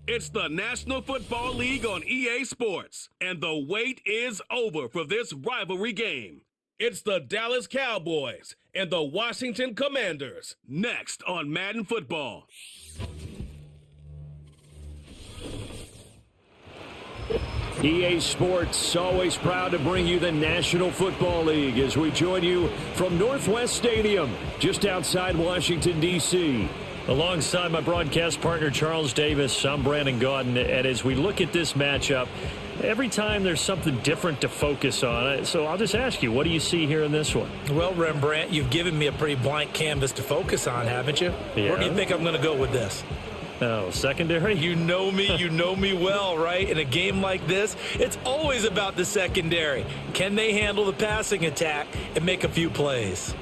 It's the National Football League on EA Sports, and the wait is over for this rivalry game. It's the Dallas Cowboys and the Washington Commanders, next on Madden Football. EA Sports, always proud to bring you the National Football League as we join you from Northwest Stadium, just outside Washington, D.C. Alongside my broadcast partner, Charles Davis, I'm Brandon Gaudin, and as we look at this matchup, every time there's something different to focus on. So I'll just ask you, what do you see here in this one? Well, Rembrandt, you've given me a pretty blank canvas to focus on, haven't you? Yeah. Where do you think I'm going to go with this? Oh, secondary? You know me well, right? In a game like this, it's always about the secondary. Can they handle the passing attack and make a few plays?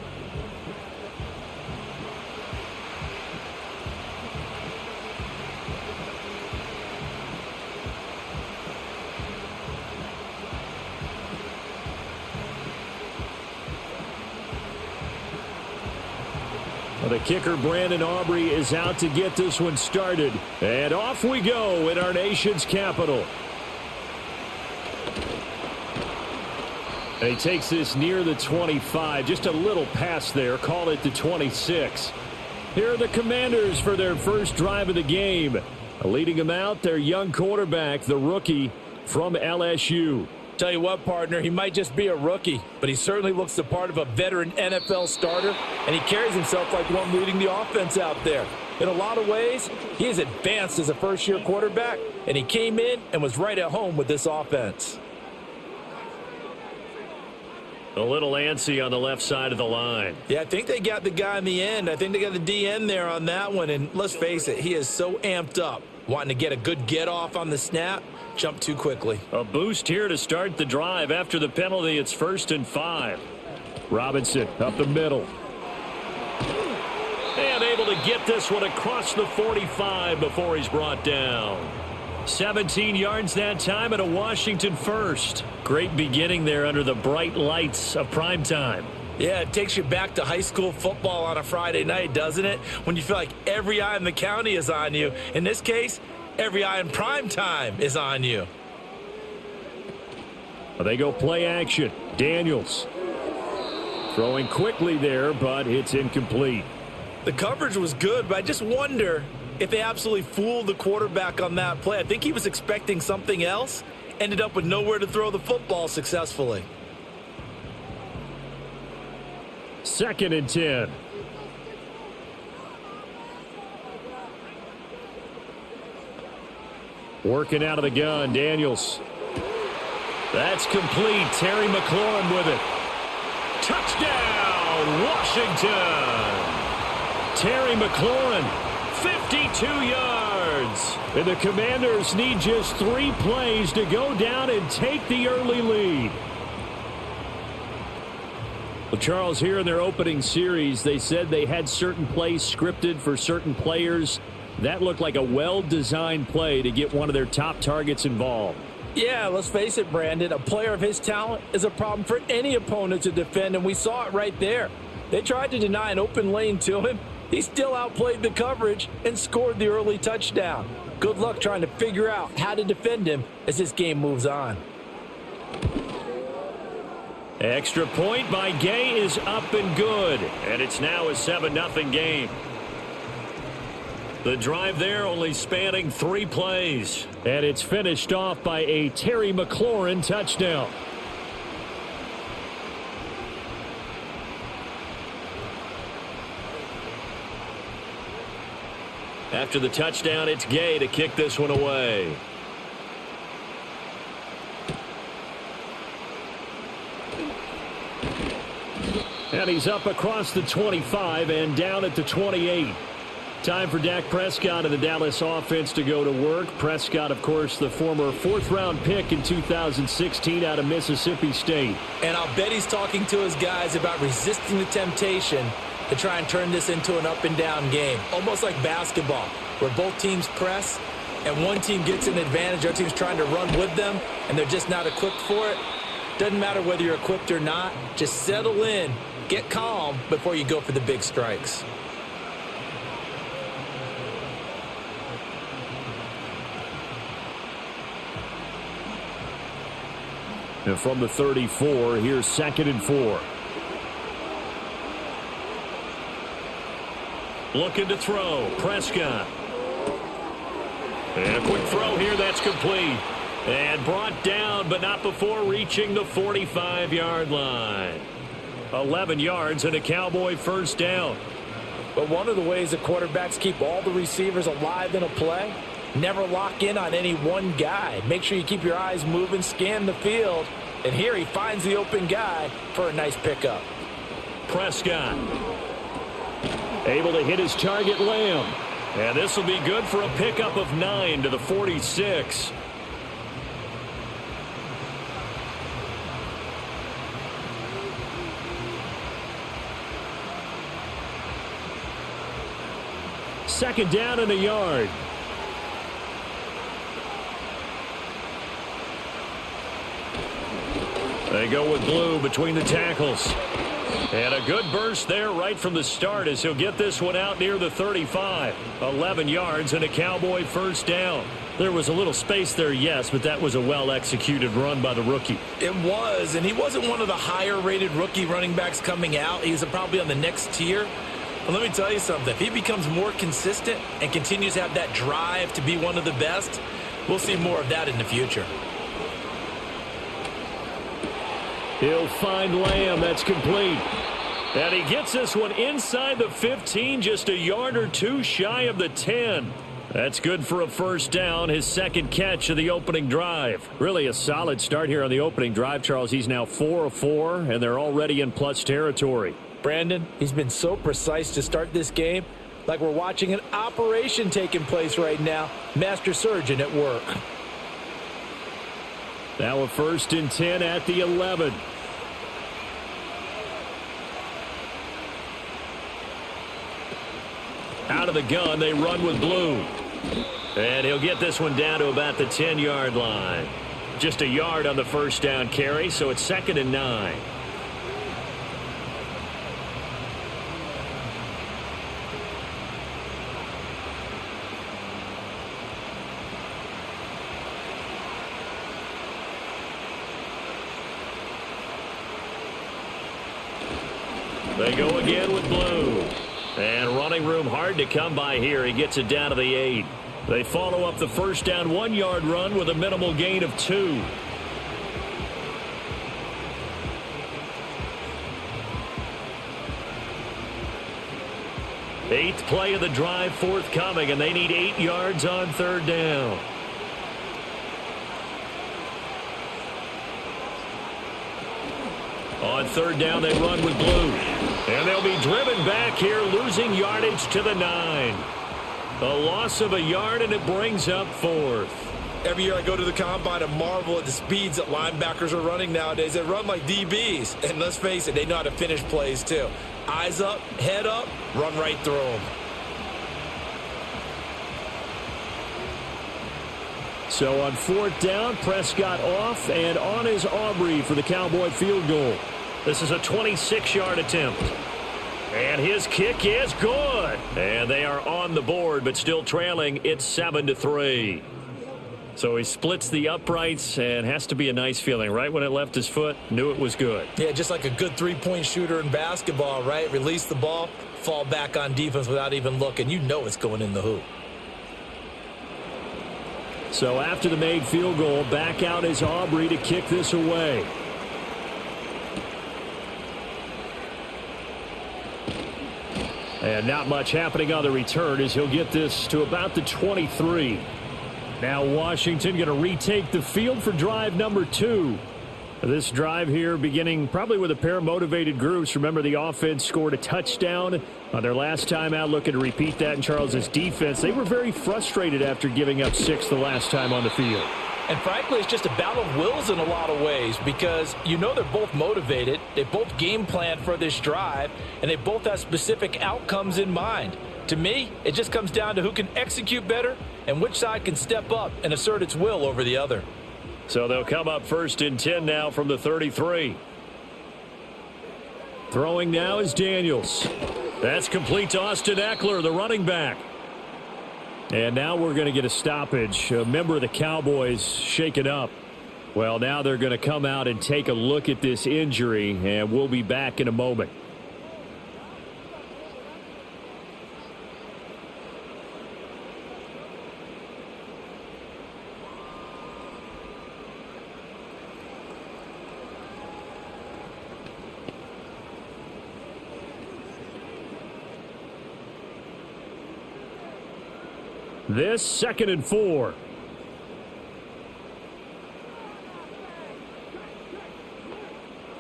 The kicker, Brandon Aubrey, is out to get this one started. And off we go in our nation's capital. And he takes this near the 25. Just a little pass there. Call it the 26. Here are the Commanders for their first drive of the game. Leading them out, their young quarterback, the rookie from LSU. Tell you what, partner, he might just be a rookie, but he certainly looks the part of a veteran NFL starter, and he carries himself like one leading the offense out there. In a lot of ways, he is advanced as a first-year quarterback, and he came in and was right at home with this offense. A little antsy on the left side of the line. Yeah, I think they got the guy in the end. I think they got the DN there on that one, and let's face it, he is so amped up, wanting to get a good get-off on the snap. Jump too quickly. A boost here to start the drive. After the penalty, it's 1st and 5. Robinson up the middle. And able to get this one across the 45 before he's brought down. 17 yards that time and a Washington first. Great beginning there under the bright lights of primetime. Yeah, it takes you back to high school football on a Friday night, doesn't it? When you feel like every eye in the county is on you. In this case, every eye in prime time is on you. They go play action. Daniels throwing quickly there, but it's incomplete. The coverage was good, but I just wonder if they absolutely fooled the quarterback on that play. I think he was expecting something else, ended up with nowhere to throw the football successfully. 2nd and 10. Working out of the gun, Daniels. That's complete. Terry McLaurin with it. Touchdown, Washington. Terry McLaurin, 52 yards. And the Commanders need just 3 plays to go down and take the early lead. Well, Charles, here in their opening series, they said they had certain plays scripted for certain players. That looked like a well-designed play to get one of their top targets involved. Yeah, let's face it, Brandon. A player of his talent is a problem for any opponent to defend, and we saw it right there. They tried to deny an open lane to him. He still outplayed the coverage and scored the early touchdown. Good luck trying to figure out how to defend him as this game moves on. Extra point by Gay is up and good, and it's now a 7-0 game. The drive there only spanning 3 plays. And it's finished off by a Terry McLaurin touchdown. After the touchdown, it's Gay to kick this one away. And he's up across the 25 and down at the 28. Time for Dak Prescott and the Dallas offense to go to work. Prescott, of course, the former 4th-round pick in 2016 out of Mississippi State. And I'll bet he's talking to his guys about resisting the temptation to try and turn this into an up-and-down game. Almost like basketball, where both teams press, and one team gets an advantage, the other team's trying to run with them, and they're just not equipped for it. Doesn't matter whether you're equipped or not. Just settle in, get calm before you go for the big strikes. And from the 34, here's 2nd and 4. Looking to throw. Prescott. And a quick throw here. That's complete. And brought down, but not before reaching the 45-yard line. 11 yards and a Cowboy first down. But one of the ways that quarterbacks keep all the receivers alive in a play, never lock in on any one guy. Make sure you keep your eyes moving, scan the field. And here he finds the open guy for a nice pickup. Prescott able to hit his target, Lamb. And this will be good for a pickup of 9 to the 46. Second down and a yard. They go with Blue between the tackles. And a good burst there right from the start as he'll get this one out near the 35. 11 yards and a Cowboy first down. There was a little space there, yes, but that was a well-executed run by the rookie. It was, and he wasn't one of the higher-rated rookie running backs coming out. He's probably on the next tier. But let me tell you something. If he becomes more consistent and continues to have that drive to be one of the best, we'll see more of that in the future. He'll find Lamb. That's complete. And he gets this one inside the 15, just a yard or two shy of the 10. That's good for a first down, his second catch of the opening drive. Really a solid start here on the opening drive, Charles. He's now 4 of 4, and they're already in plus territory. Brandon, he's been so precise to start this game, like we're watching an operation taking place right now. Master surgeon at work. Now a 1st and 10 at the 11. Out of the gun, they run with Blue. And he'll get this one down to about the 10-yard line. Just a yard on the first down carry, so it's 2nd and 9. They go again with Blue. And running room hard to come by here. He gets it down to the 8. They follow up the first down 1-yard run with a minimal gain of 2. Eighth play of the drive forthcoming, and they need 8 yards on 3rd down. On 3rd down, they run with Blue. And they'll be driven back here, losing yardage to the 9. A loss of a yard, and it brings up 4th. Every year I go to the combine and marvel at the speeds that linebackers are running nowadays. They run like DBs. And let's face it, they know how to finish plays too. Eyes up, head up, run right through them. So on 4th down, Prescott off, and on is Aubrey for the Cowboy field goal. This is a 26-yard attempt. And his kick is good. And they are on the board, but still trailing. It's 7-3. So he splits the uprights, and has to be a nice feeling. Right when it left his foot, knew it was good. Yeah, just like a good three-point shooter in basketball, right? Release the ball, fall back on defense without even looking. You know it's going in the hoop. So after the made field goal, back out is Aubrey to kick this away. And not much happening on the return as he'll get this to about the 23. Now Washington going to retake the field for drive number 2. This drive here beginning probably with a pair of motivated groups. Remember, the offense scored a touchdown on their last time out, looking to repeat that in Charles's defense. They were very frustrated after giving up 6 the last time on the field. And frankly, it's just a battle of wills in a lot of ways because you know they're both motivated. They both game plan for this drive, and they both have specific outcomes in mind. To me, it just comes down to who can execute better and which side can step up and assert its will over the other. So they'll come up 1st and 10 now from the 33. Throwing now is Daniels. That's complete to Austin Eckler, the running back. And now we're going to get a stoppage. A member of the Cowboys shaken up. Well, now they're going to come out and take a look at this injury, and we'll be back in a moment. This 2nd and 4.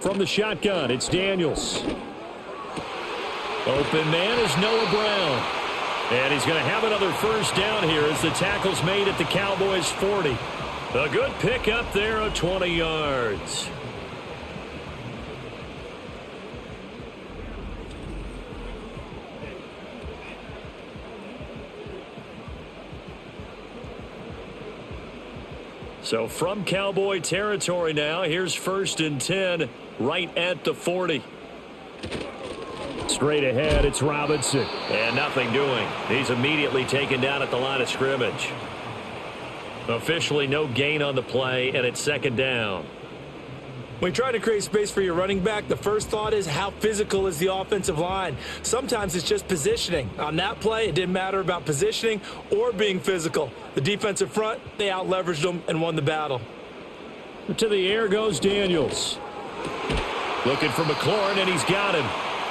From the shotgun, it's Daniels. Open man is Noah Brown. And he's going to have another first down here as the tackle's made at the Cowboys' 40. A good pick up there of 20 yards. So from Cowboy territory now, here's 1st and 10 right at the 40. Straight ahead, it's Robinson. And nothing doing. He's immediately taken down at the line of scrimmage. Officially no gain on the play, and it's 2nd down. When you try to create space for your running back, the first thought is how physical is the offensive line. Sometimes it's just positioning. On that play, it didn't matter about positioning or being physical. The defensive front, they out-leveraged them and won the battle. To the air goes Daniels. Looking for McLaurin, and he's got him.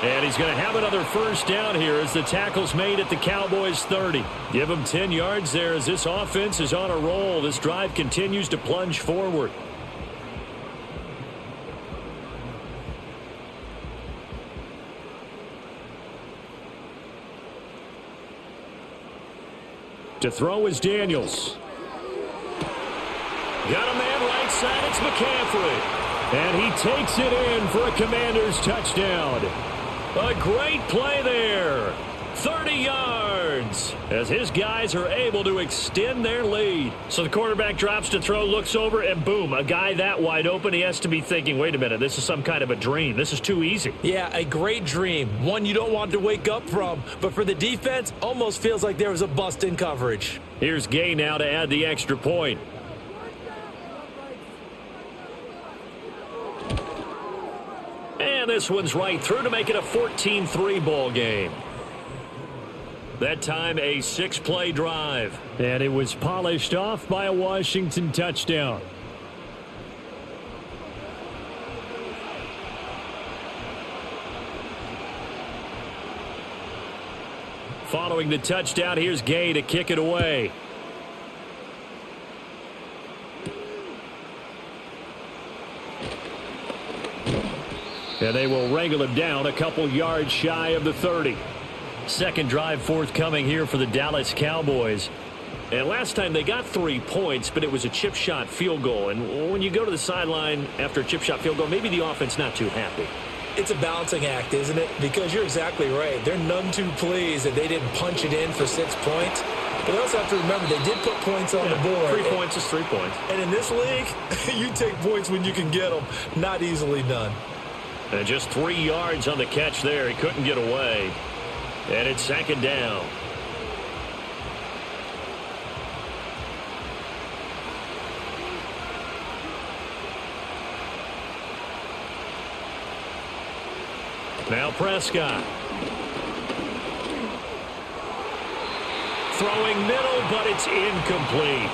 And he's going to have another first down here as the tackle's made at the Cowboys' 30. Give him 10 yards there as this offense is on a roll. This drive continues to plunge forward. To throw is Daniels. Got a man right side. It's McCaffrey. And he takes it in for a Commanders touchdown. A great play there. 30 yards as his guys are able to extend their lead. So the quarterback drops to throw, looks over, and boom, a guy that wide open. He has to be thinking, wait a minute, this is some kind of a dream. This is too easy. Yeah, a great dream. One you don't want to wake up from. But for the defense, almost feels like there was a bust in coverage. Here's Gay now to add the extra point. And this one's right through to make it a 14-3 ball game. That time a 6-play drive. And it was polished off by a Washington touchdown. Following the touchdown, here's Gay to kick it away. And they will wrangle him down a couple yards shy of the 30. Second drive forthcoming here for the Dallas Cowboys. And last time they got 3 points, but it was a chip shot field goal. And when you go to the sideline after a chip shot field goal, maybe the offense not too happy. It's a balancing act, isn't it? Because you're exactly right. They're none too pleased that they didn't punch it in for 6 points. But they also have to remember they did put points on the board. 3 points is 3 points. And in this league, you take points when you can get them. Not easily done. And just 3 yards on the catch there. He couldn't get away. And it's 2nd down. Now Prescott. Throwing middle, but it's incomplete.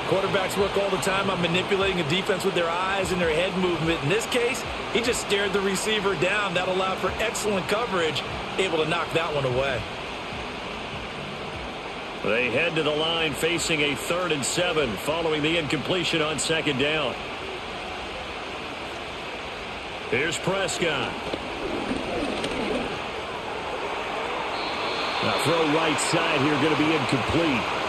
Quarterbacks work all the time on manipulating a defense with their eyes and their head movement. In this case, he just stared the receiver down. That allowed for excellent coverage, able to knock that one away. They head to the line facing a 3rd and 7 following the incompletion on 2nd down. Here's Prescott. Now throw right side here, going to be incomplete.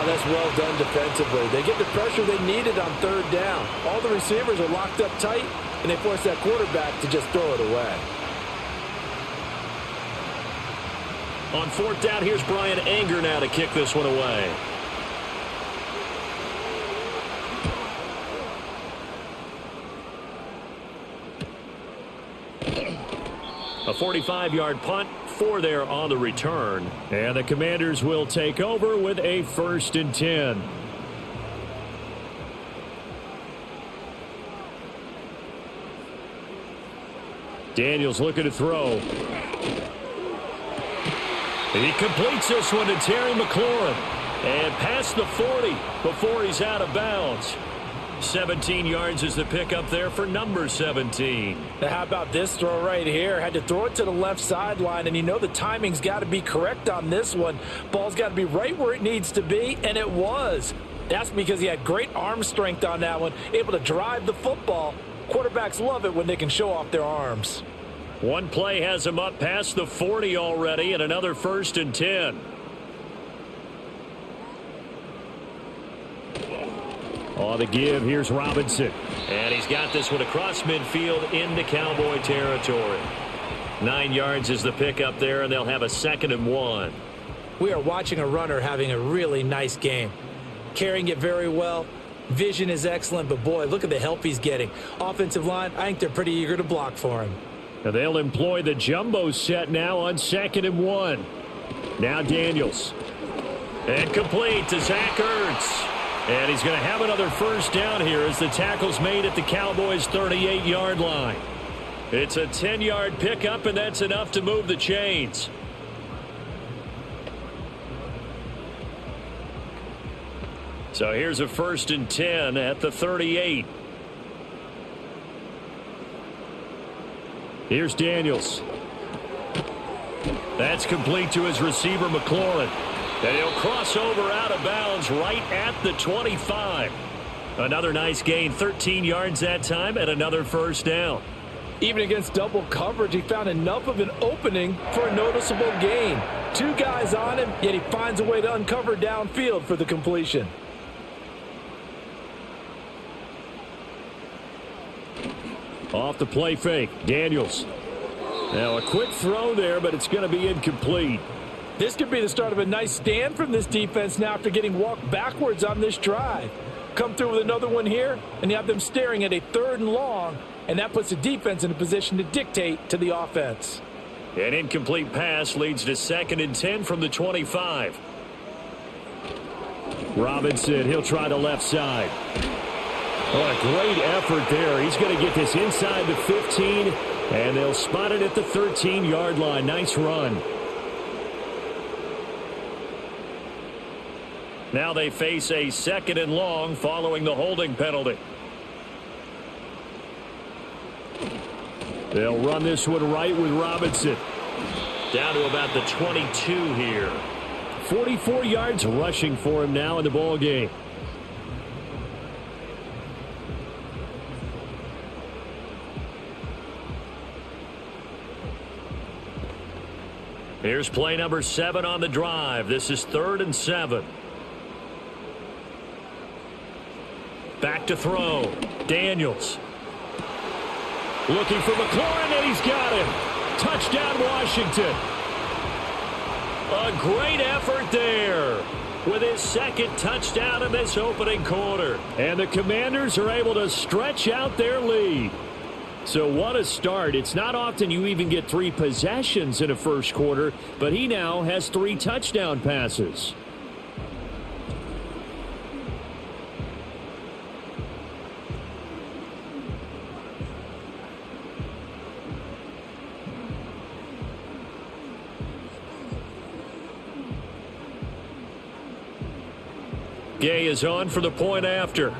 That's well done defensively. They get the pressure they needed on 3rd down. All the receivers are locked up tight, and they force that quarterback to just throw it away. On 4th down, here's Brian Anger now to kick this one away. A 45-yard punt, 4 there on the return. And the Commanders will take over with a 1st and 10. Daniels looking to throw. He completes this one to Terry McLaurin. And past the 40 before he's out of bounds. 17 yards is the pickup there for number 17. Now how about this throw right here? Had to throw it to the left sideline, and you know the timing's got to be correct on this one. Ball's got to be right where it needs to be, and it was. That's because he had great arm strength on that one, able to drive the football. Quarterbacks love it when they can show off their arms. One play has him up past the 40 already, and another 1st and 10. On the give, here's Robinson. And he's got this one across midfield into Cowboy territory. 9 yards is the pickup there, and they'll have a 2nd and 1. We are watching a runner having a really nice game. Carrying it very well. Vision is excellent, but boy, look at the help he's getting. Offensive line, I think they're pretty eager to block for him. Now they'll employ the jumbo set now on 2nd and 1. Now Daniels. And complete to Zach Ertz. And he's going to have another 1st down here as the tackle's made at the Cowboys' 38-yard line. It's a 10-yard pickup, and that's enough to move the chains. So here's a 1st and 10 at the 38. Here's Daniels. That's complete to his receiver, McLaurin. And he'll cross over out of bounds right at the 25. Another nice gain, 13 yards that time, and another 1st down. Even against double coverage, he found enough of an opening for a noticeable gain. 2 guys on him, yet he finds a way to uncover downfield for the completion. Off the play fake, Daniels. Now a quick throw there, but it's going to be incomplete. This could be the start of a nice stand from this defense now after getting walked backwards on this drive. Come through with another one here, and you have them staring at a 3rd and long, and that puts the defense in a position to dictate to the offense. An incomplete pass leads to 2nd and 10 from the 25. Robinson, he'll try the left side. Oh, a great effort there. He's going to get this inside the 15, and they'll spot it at the 13-yard line. Nice run. Now they face a 2nd and long following the holding penalty. They'll run this one right with Robinson. Down to about the 22 here. 44 yards rushing for him now in the ball game. Here's play number 7 on the drive. This is 3rd and 7. Back to throw. Daniels. Looking for McLaurin, and he's got him. Touchdown, Washington. A great effort there with his 2nd touchdown in this opening quarter. And the Commanders are able to stretch out their lead. So what a start. It's not often you even get 3 possessions in a first quarter, but he now has 3 touchdown passes. Gay is on for the point after.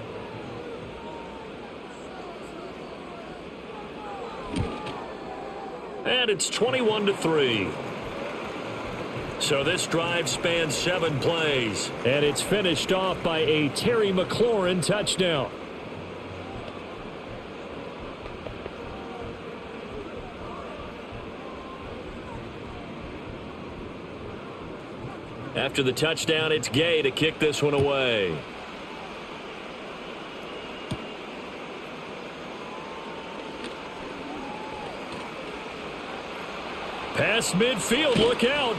And it's 21-3. So this drive spans 7 plays. And it's finished off by a Terry McLaurin touchdown. After the touchdown, it's Gay to kick this one away. Past midfield, look out.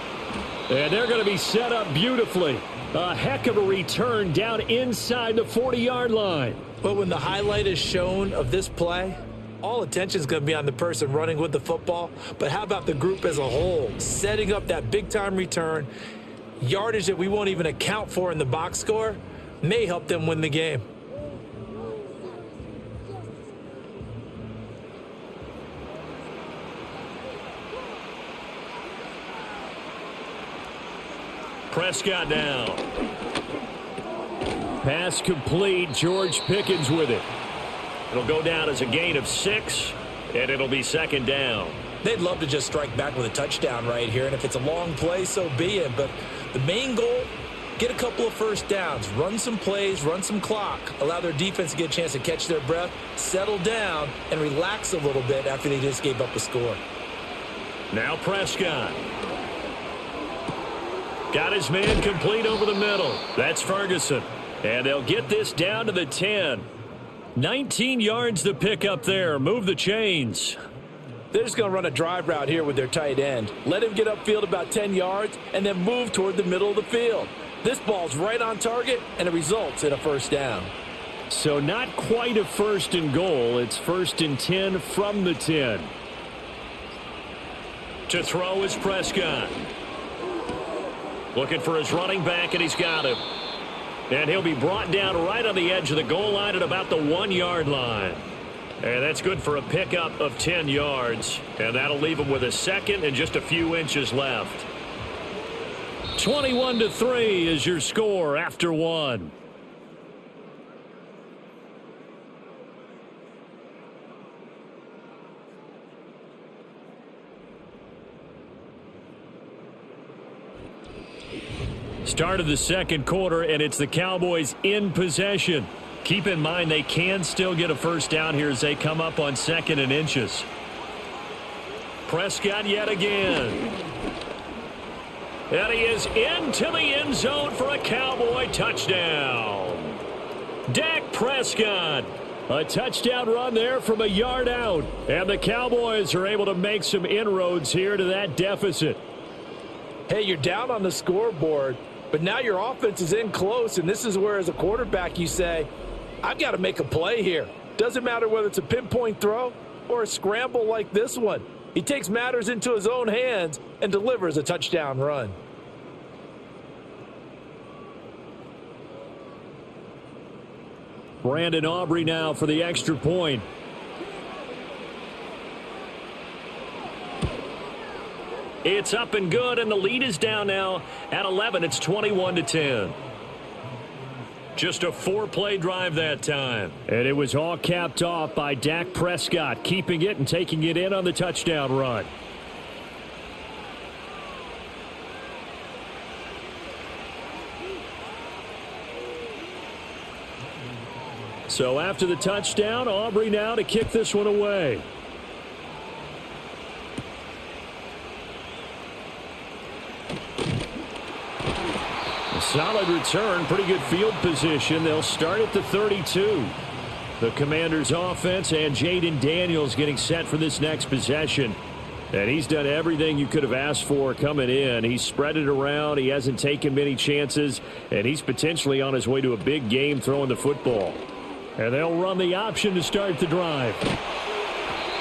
And they're going to be set up beautifully. A heck of a return down inside the 40-yard line. But when the highlight is shown of this play, all attention is going to be on the person running with the football. But how about the group as a whole? Setting up that big-time return, yardage that we won't even account for in the box score, may help them win the game. Prescott now. Pass complete. George Pickens with it. It'll go down as a gain of 6, and it'll be second down. They'd love to just strike back with a touchdown right here, and if it's a long play, so be it. But the main goal, get a couple of first downs, run some plays, run some clock, allow their defense to get a chance to catch their breath, settle down, and relax a little bit after they just gave up a score. Now Prescott. Got his man complete over the middle. That's Ferguson. And they'll get this down to the 10. 19 yards to pick up there. Move the chains. They're just going to run a drive route here with their tight end. Let him get upfield about 10 yards and then move toward the middle of the field. This ball's right on target, and it results in a first down. So not quite a first and goal. It's first and 10 from the 10. To throw is Prescott. Looking for his running back, and he's got him. And he'll be brought down right on the edge of the goal line at about the 1-yard line. And that's good for a pickup of 10 yards. And that'll leave him with a second and just a few inches left. 21-3 is your score after 1. Start of the second quarter, and it's the Cowboys in possession. Keep in mind they can still get a first down here as they come up on second and inches. Prescott yet again. And he is into the end zone for a Cowboy touchdown. Dak Prescott. A touchdown run there from a yard out. And the Cowboys are able to make some inroads here to that deficit. Hey, you're down on the scoreboard, but now your offense is in close, and this is where, as a quarterback, you say, I've got to make a play here. Doesn't matter whether it's a pinpoint throw or a scramble like this one. He takes matters into his own hands and delivers a touchdown run. Brandon Aubrey now for the extra point. It's up and good, and the lead is down now at 11. It's 21-10. Just a 4-play drive that time. And it was all capped off by Dak Prescott, keeping it and taking it in on the touchdown run. So after the touchdown, Aubrey now to kick this one away. Solid return, pretty good field position. They'll start at the 32. The Commanders' offense and Jayden Daniels getting set for this next possession. And he's done everything you could have asked for coming in. He's spread it around. He hasn't taken many chances. And he's potentially on his way to a big game throwing the football. And they'll run the option to start the drive.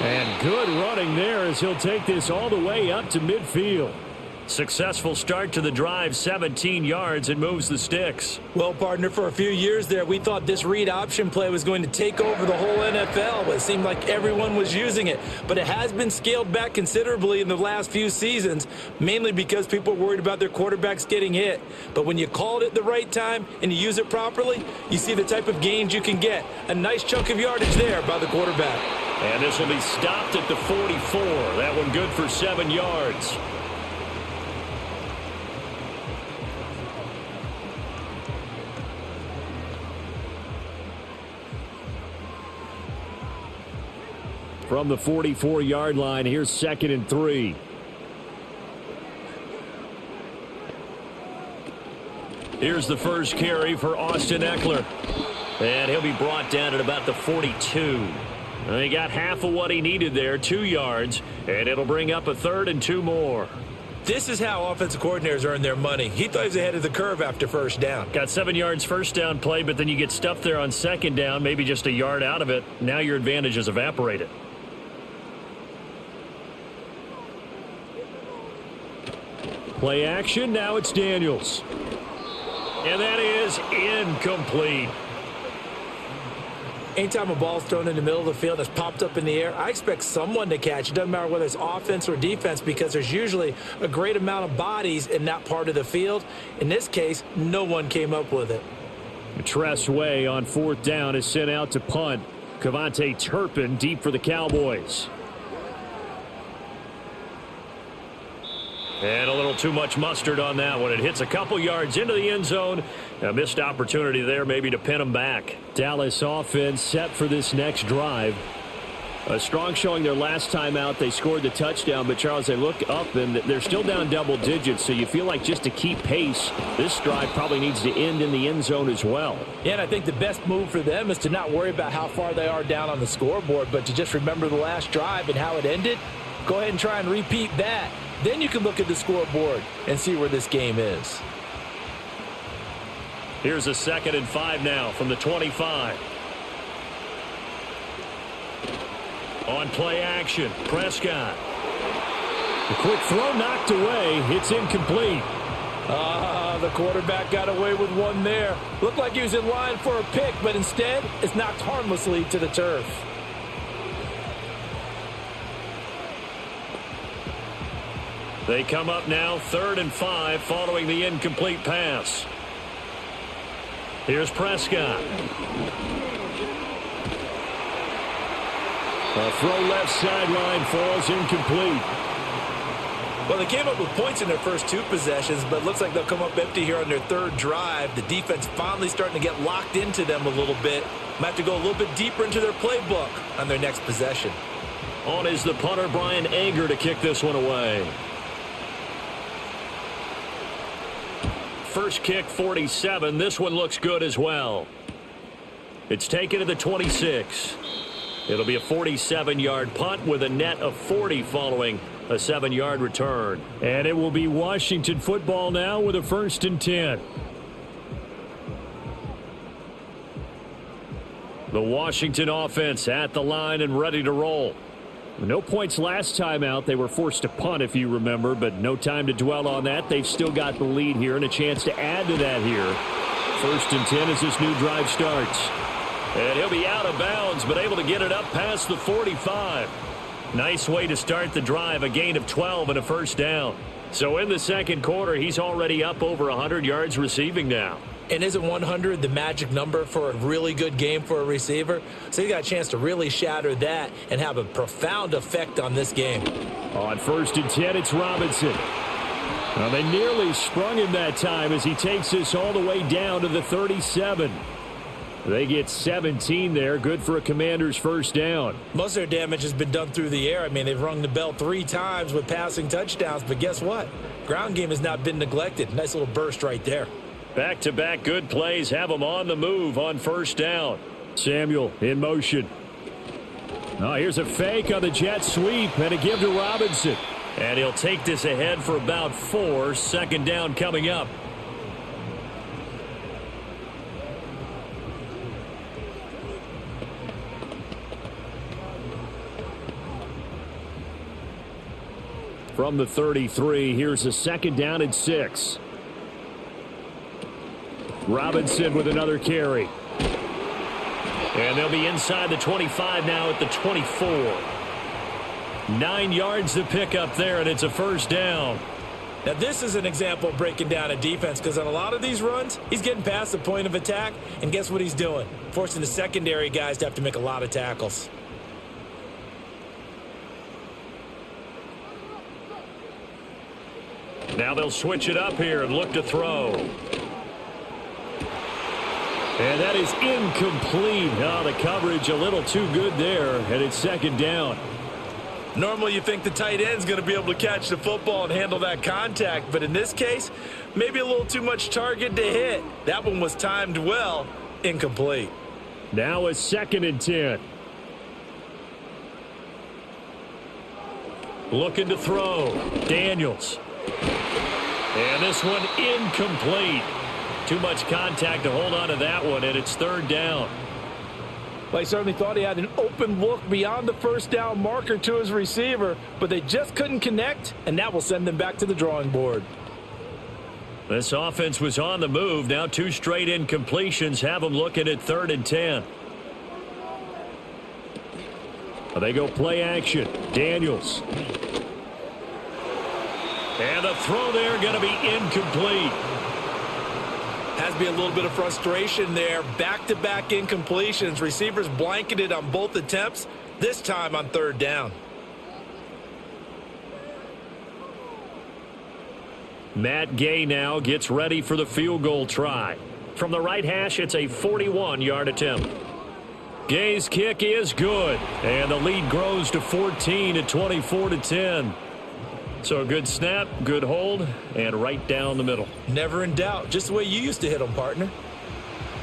And good running there as he'll take this all the way up to midfield. Successful start to the drive, 17 yards, and moves the sticks. Well, partner, for a few years there, we thought this read option play was going to take over the whole NFL. It seemed like everyone was using it. But it has been scaled back considerably in the last few seasons, mainly because people are worried about their quarterbacks getting hit. But when you call it at the right time and you use it properly, you see the type of gains you can get. A nice chunk of yardage there by the quarterback. And this will be stopped at the 44. That one good for 7 yards. From the 44-yard line, here's 2nd and 3. Here's the first carry for Austin Eckler. And he'll be brought down at about the 42. And he got half of what he needed there, 2 yards, and it'll bring up a 3rd and 2 more. This is how offensive coordinators earn their money. He thought he was ahead of the curve after first down. Got 7 yards first down play, but then you get stuffed there on second down, maybe just a yard out of it. Now your advantage is evaporated. Play action, now it's Daniels. And that is incomplete. Anytime a ball's thrown in the middle of the field that's popped up in the air, I expect someone to catch. It doesn't matter whether it's offense or defense because there's usually a great amount of bodies in that part of the field. In this case, no one came up with it. Tress Way on 4th down is sent out to punt. Cavante Turpin deep for the Cowboys. And a little too much mustard on that one. It hits a couple yards into the end zone. A missed opportunity there maybe to pin them back. Dallas offense set for this next drive. A strong showing their last time out. They scored the touchdown, but Charles, they look up and they're still down double digits, so you feel like just to keep pace, this drive probably needs to end in the end zone as well. Yeah, and I think the best move for them is to not worry about how far they are down on the scoreboard, but to just remember the last drive and how it ended. Go ahead and try and repeat that. Then you can look at the scoreboard and see where this game is. Here's a 2nd and 5 now from the 25. On play action, Prescott. A quick throw knocked away. It's incomplete. The quarterback got away with one there. Looked like he was in line for a pick, but instead it's knocked harmlessly to the turf. They come up now 3rd and 5 following the incomplete pass. Here's Prescott. A throw left sideline falls incomplete. Well, they came up with points in their first 2 possessions, but it looks like they'll come up empty here on their 3rd drive. The defense finally starting to get locked into them a little bit. Might have to go a little bit deeper into their playbook on their next possession. On is the punter, Brian Anger, to kick this one away. First kick, 47. This one looks good as well. It's taken to the 26. It'll be a 47-yard punt with a net of 40 following a 7-yard return. And it will be Washington football now with a 1st and 10. The Washington offense at the line and ready to roll. No points last time out. They were forced to punt, if you remember, but no time to dwell on that. They've still got the lead here and a chance to add to that here. 1st and 10 as this new drive starts. And he'll be out of bounds, but able to get it up past the 45. Nice way to start the drive, a gain of 12 and a 1st down. So in the 2nd quarter, he's already up over 100 yards receiving now. And isn't 100 the magic number for a really good game for a receiver? So you got a chance to really shatter that and have a profound effect on this game. On 1st and 10, it's Robinson. Well, they nearly sprung him that time as he takes this all the way down to the 37. They get 17 there. Good for a Commander's 1st down. Most of their damage has been done through the air. I mean, they've rung the bell 3 times with passing touchdowns, but guess what? Ground game has not been neglected. Nice little burst right there. Back-to-back good plays have them on the move on 1st down. Samuel in motion. Oh, here's a fake on the jet sweep and a give to Robinson. And he'll take this ahead for about 4. 2nd down coming up. From the 33, here's a 2nd down and 6. Robinson with another carry. And they'll be inside the 25 now at the 24. 9 yards to pick up there, and it's a 1st down. Now, this is an example of breaking down a defense because on a lot of these runs, he's getting past the point of attack, and guess what he's doing? Forcing the secondary guys to have to make a lot of tackles. Now they'll switch it up here and look to throw. And that is incomplete. Oh, the coverage a little too good there, and it's 2nd down. Normally you think the tight end's going to be able to catch the football and handle that contact, but in this case, maybe a little too much target to hit. That one was timed well, incomplete. Now a 2nd and 10. Looking to throw. Daniels. And this one incomplete. Too much contact to hold on to that one, and it's 3rd down. Well, he certainly thought he had an open look beyond the 1st down marker to his receiver, but they just couldn't connect, and that will send them back to the drawing board. This offense was on the move. Now 2 straight incompletions have them looking at 3rd and 10. They go play action. Daniels. And the throw there going to be incomplete. Has to be a little bit of frustration there. Back-to-back incompletions. Receivers blanketed on both attempts, this time on third down. Matt Gay now gets ready for the field goal try. From the right hash, it's a 41-yard attempt. Gay's kick is good, and the lead grows to 14 at 24-10. So a good snap, good hold, and right down the middle. Never in doubt. Just the way you used to hit them, partner.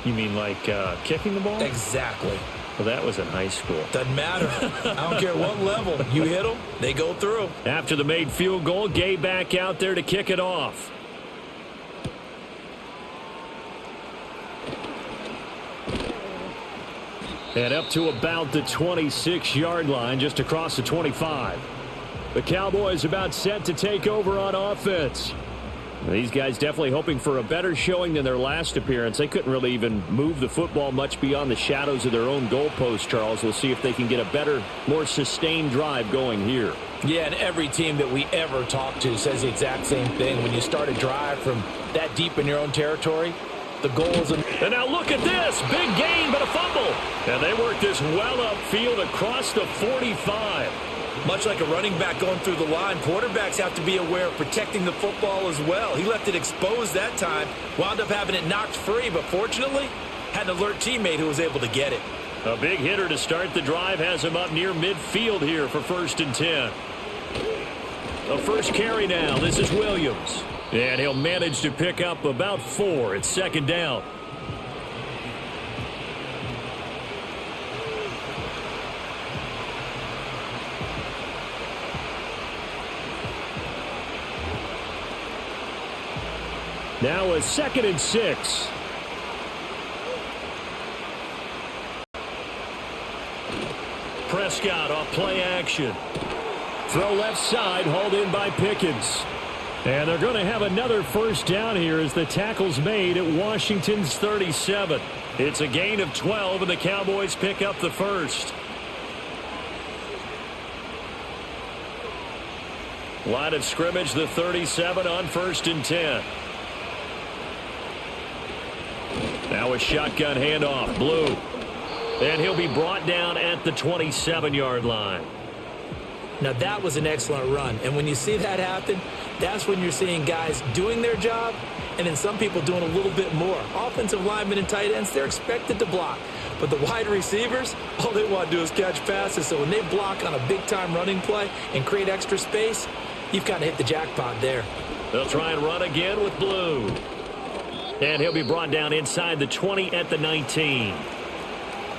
You mean like kicking the ball? Exactly. Well, that was in high school. Doesn't matter. I don't care what level. You hit them, they go through. After the made field goal, Gay back out there to kick it off. And up to about the 26-yard line, just across the 25. The Cowboys about set to take over on offense. These guys definitely hoping for a better showing than their last appearance. They couldn't really even move the football much beyond the shadows of their own goalpost, Charles. We'll see if they can get a better, more sustained drive going here. Yeah, and every team that we ever talk to says the exact same thing. When you start a drive from that deep in your own territory, the goal is... And now look at this. Big gain, but a fumble. And they work this well upfield across the 45. Much like a running back going through the line, quarterbacks have to be aware of protecting the football as well. He left it exposed that time, wound up having it knocked free, but fortunately, had an alert teammate who was able to get it. A big hitter to start the drive has him up near midfield here for 1st and 10. The first carry now. This is Williams. And he'll manage to pick up about 4. It's 2nd down. Now a 2nd and 6. Prescott off play action. Throw left side, hauled in by Pickens. And they're going to have another 1st down here as the tackle's made at Washington's 37. It's a gain of 12, and the Cowboys pick up the 1st. Line of scrimmage, the 37 on 1st and 10. Now a shotgun handoff, Blue. And he'll be brought down at the 27-yard line. Now that was an excellent run. And when you see that happen, that's when you're seeing guys doing their job and then some people doing a little bit more. Offensive linemen and tight ends, they're expected to block. But the wide receivers, all they want to do is catch passes. So when they block on a big-time running play and create extra space, you've kind of hit the jackpot there. They'll try and run again with Blue. And he'll be brought down inside the 20 at the 19.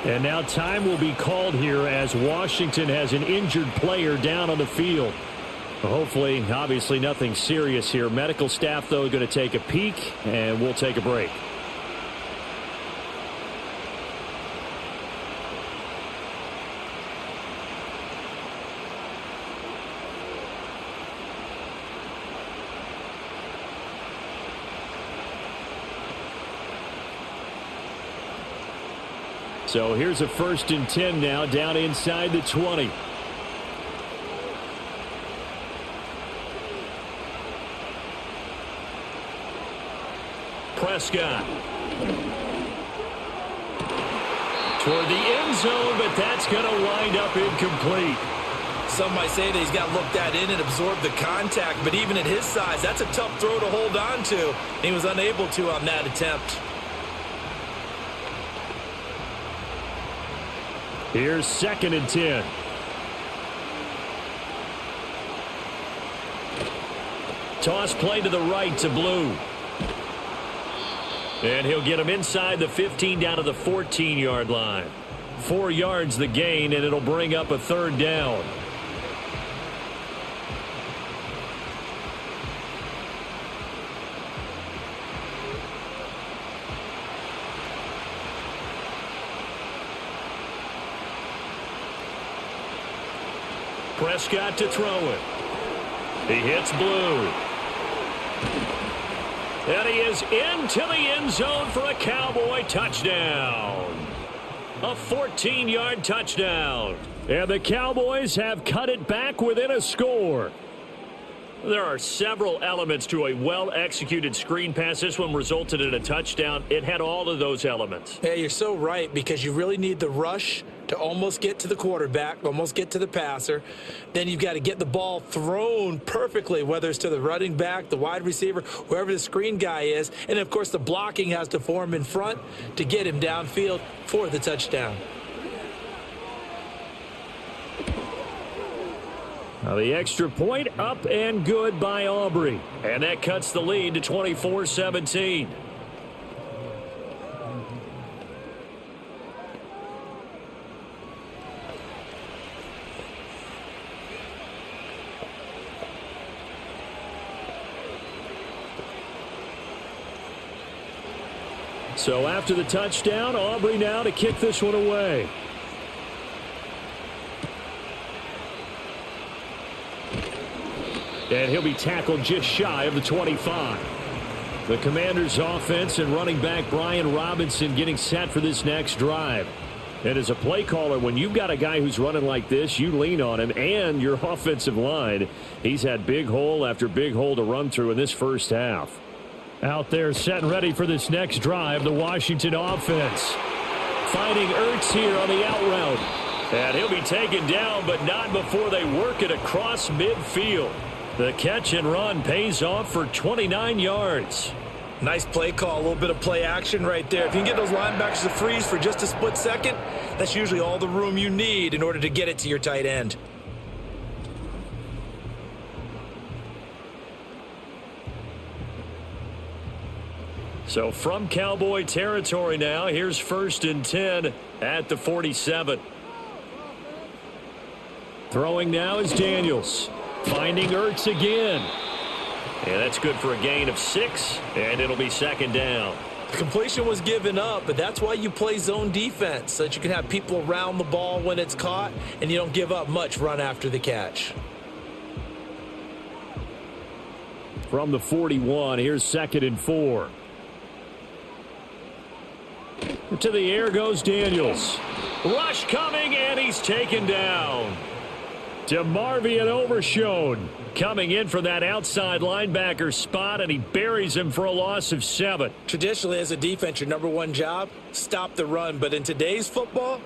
And now time will be called here as Washington has an injured player down on the field. Hopefully, obviously nothing serious here. Medical staff, though, going to take a peek, and we'll take a break. So here's a 1st and 10 now, down inside the 20. Prescott. Toward the end zone, but that's going to wind up incomplete. Some might say that he's got to look that in and absorb the contact, but even at his size, that's a tough throw to hold on to. He was unable to on that attempt. Here's 2nd and 10. Toss play to the right to Blue. And he'll get him inside the 15 down to the 14-yard line. 4 yards the gain, and it'll bring up a 3rd down. Prescott to throw it. He hits Blue. And he is into the end zone for a Cowboy touchdown. A 14-yard touchdown. And the Cowboys have cut it back within a score. There are several elements to a well-executed screen pass. This one resulted in a touchdown. It had all of those elements. Yeah, you're so right, because you really need the rush to almost get to the quarterback, almost get to the passer. Then you've got to get the ball thrown perfectly, whether it's to the running back, the wide receiver, whoever the screen guy is. And, of course, the blocking has to form in front to get him downfield for the touchdown. Now the extra point up and good by Aubrey. And that cuts the lead to 24-17. So after the touchdown, Aubrey now to kick this one away. And he'll be tackled just shy of the 25. The Commanders' offense and running back Brian Robinson getting set for this next drive. And as a play caller, when you've got a guy who's running like this, you lean on him and your offensive line. He's had big hole after big hole to run through in this first half. Out there set and ready for this next drive, the Washington offense. Finding Ertz here on the out route. And he'll be taken down, but not before they work it across midfield. The catch and run pays off for 29 yards. Nice play call, a little bit of play action right there. If you can get those linebackers to freeze for just a split second, that's usually all the room you need in order to get it to your tight end. So from Cowboy territory now, here's 1st and 10 at the 47. Throwing now is Daniels. Finding Ertz again. And that's good for a gain of 6, and it'll be 2nd down. The completion was given up, but that's why you play zone defense, so that you can have people around the ball when it's caught, and you don't give up much run after the catch. From the 41, here's 2nd and 4. To the air goes Daniels. Rush coming, and he's taken down. DeMarvion Overshown coming in for that outside linebacker spot, and he buries him for a loss of 7. Traditionally, as a defense, your number one job, stop the run. But in today's football,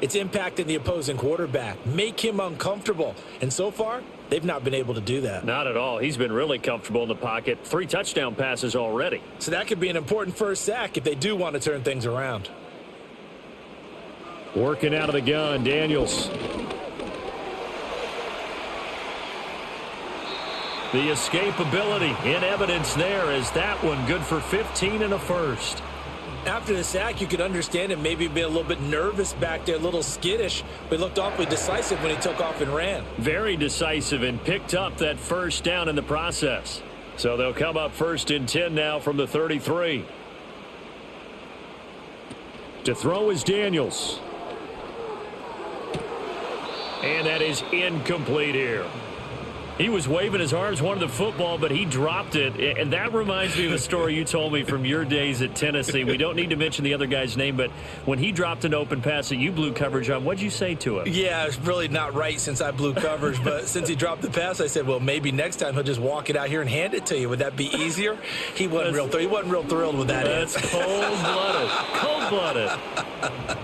it's impacting the opposing quarterback. Make him uncomfortable. And so far, they've not been able to do that. Not at all. He's been really comfortable in the pocket. 3 touchdown passes already. So that could be an important first sack if they do want to turn things around. Working out of the gun, Daniels. The escapability in evidence there, as that one good for 15 and a first. After the sack, you could understand him maybe being a little bit nervous back there, a little skittish, but he looked awfully decisive when he took off and ran. Very decisive, and picked up that first down in the process. So they'll come up 1st and 10 now from the 33. To throw is Daniels. And that is incomplete here. He was waving his arms, wanted the football, but he dropped it. And that reminds me of a story you told me from your days at Tennessee. We don't need to mention the other guy's name, but when he dropped an open pass that you blew coverage on, what'd you say to him? Yeah, it's really not right since I blew coverage, but since he dropped the pass, I said, well, maybe next time he'll just walk it out here and hand it to you. Would that be easier? He wasn't real thrilled with that. That's cold-blooded. Cold-blooded.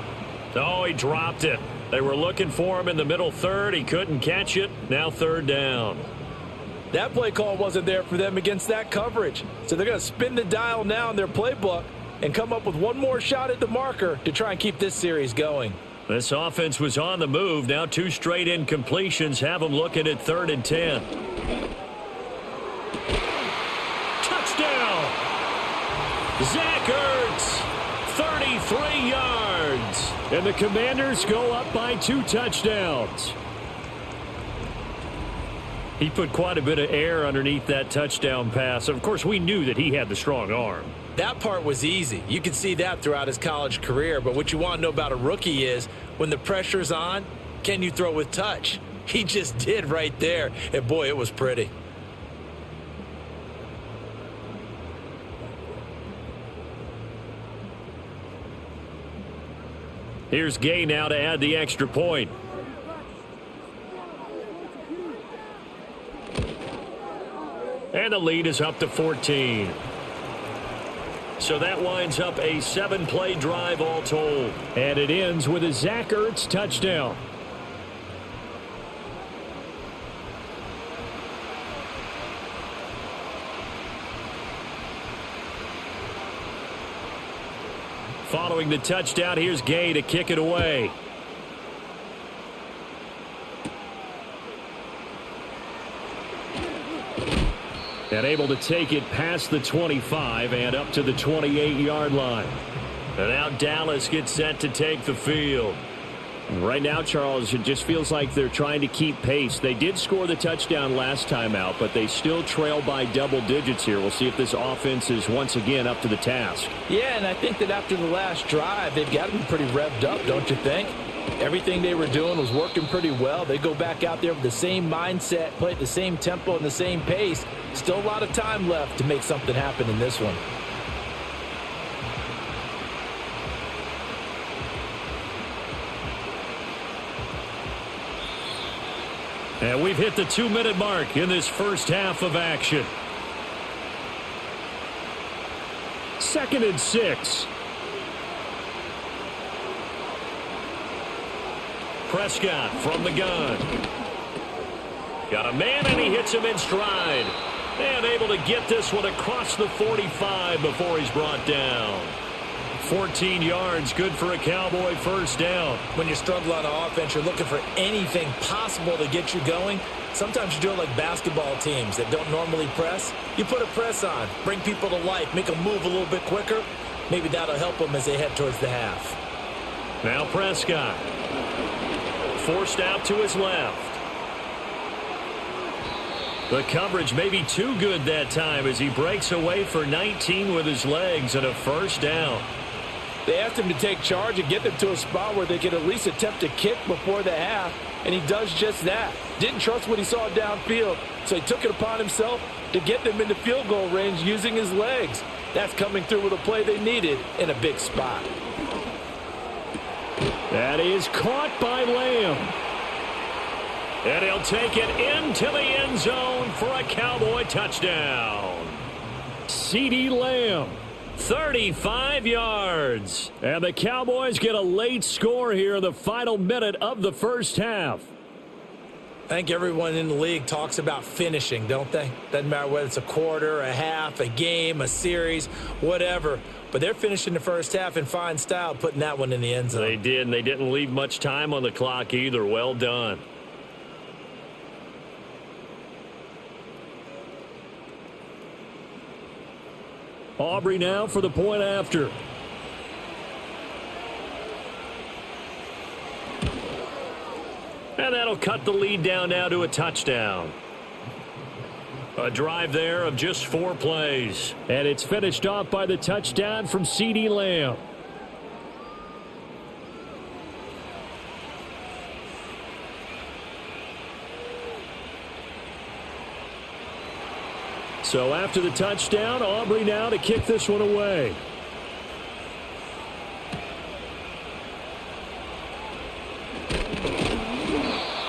Oh, he dropped it. They were looking for him in the middle third. He couldn't catch it. Now 3rd down. That play call wasn't there for them against that coverage. So they're going to spin the dial now in their playbook and come up with one more shot at the marker to try and keep this series going. This offense was on the move. Now 2 straight incompletions have them looking at 3rd and 10. Touchdown! Zach Ertz, 33 yards. And the Commanders go up by 2 touchdowns. He put quite a bit of air underneath that touchdown pass. Of course, we knew that he had the strong arm. That part was easy. You could see that throughout his college career. But what you want to know about a rookie is when the pressure's on, can you throw with touch? He just did right there. And, boy, it was pretty. Here's Gay now to add the extra point. And the lead is up to 14. So that winds up a 7-play drive all told. And it ends with a Zach Ertz touchdown. Following the touchdown, here's Gay to kick it away. And able to take it past the 25 and up to the 28-yard line. And now Dallas gets set to take the field. Right now, Charles, it just feels like they're trying to keep pace. They did score the touchdown last time out, but they still trail by double digits here. We'll see if this offense is once again up to the task. Yeah, and I think that after the last drive, they've got to be pretty revved up, don't you think? Everything they were doing was working pretty well. They go back out there with the same mindset, play at the same tempo and the same pace. Still a lot of time left to make something happen in this one. And we've hit the 2-minute mark in this first half of action. 2nd and 6. Prescott from the gun. Got a man, and he hits him in stride. And able to get this one across the 45 before he's brought down. 14 yards, good for a Cowboy first down. When you struggle on offense, you're looking for anything possible to get you going. Sometimes you do it like basketball teams that don't normally press. You put a press on, bring people to life, make them move a little bit quicker. Maybe that'll help them as they head towards the half. Now Prescott. Forced out to his left. The coverage may be too good that time as he breaks away for 19 with his legs and a first down. They asked him to take charge and get them to a spot where they could at least attempt to kick before the half, and he does just that. Didn't trust what he saw downfield, so he took it upon himself to get them into field goal range using his legs. That's coming through with a play they needed in a big spot. That is caught by Lamb. And he'll take it into the end zone for a Cowboy touchdown. CeeDee Lamb, 35 yards. And the Cowboys get a late score here in the final minute of the first half. I think everyone in the league talks about finishing, don't they? Doesn't matter whether it's a quarter, a half, a game, a series, whatever. But they're finishing the first half in fine style, putting that one in the end zone. They did, and they didn't leave much time on the clock either. Well done. Aubrey now for the point after. And that'll cut the lead down now to a touchdown. A drive there of just 4 plays. And it's finished off by the touchdown from CeeDee Lamb. So after the touchdown, Aubrey now to kick this one away.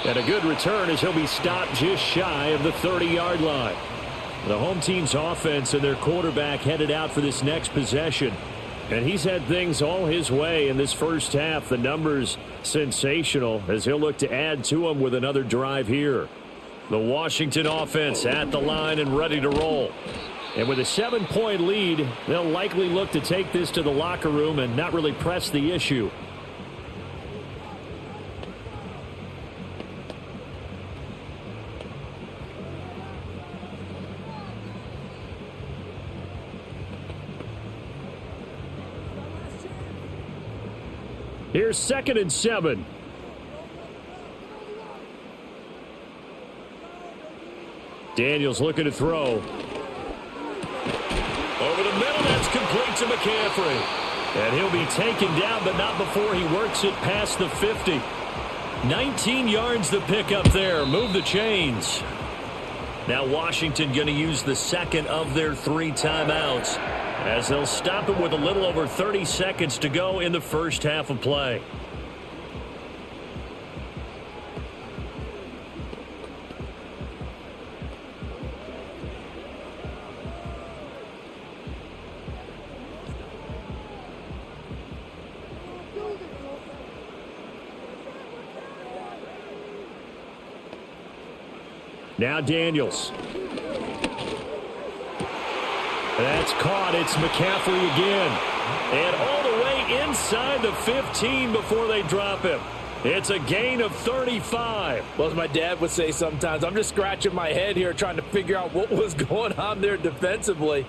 And a good return as he'll be stopped just shy of the 30-yard line. The home team's offense and their quarterback headed out for this next possession. And he's had things all his way in this first half. The numbers sensational as he'll look to add to them with another drive here. The Washington offense at the line and ready to roll. And with a 7-point lead, they'll likely look to take this to the locker room and not really press the issue. Here's 2nd and 7. Daniels looking to throw. Over the middle, that's complete to McCaffrey. And he'll be taken down, but not before he works it past the 50. 19 yards to pick up there. Move the chains. Now Washington going to use the second of their 3 timeouts as they'll stop it with a little over 30 seconds to go in the first half of play. Now Daniels. That's caught. It's McCaffrey again. And all the way inside the 15 before they drop him. It's a gain of 35. Well, as my dad would say sometimes, I'm just scratching my head here trying to figure out what was going on there defensively.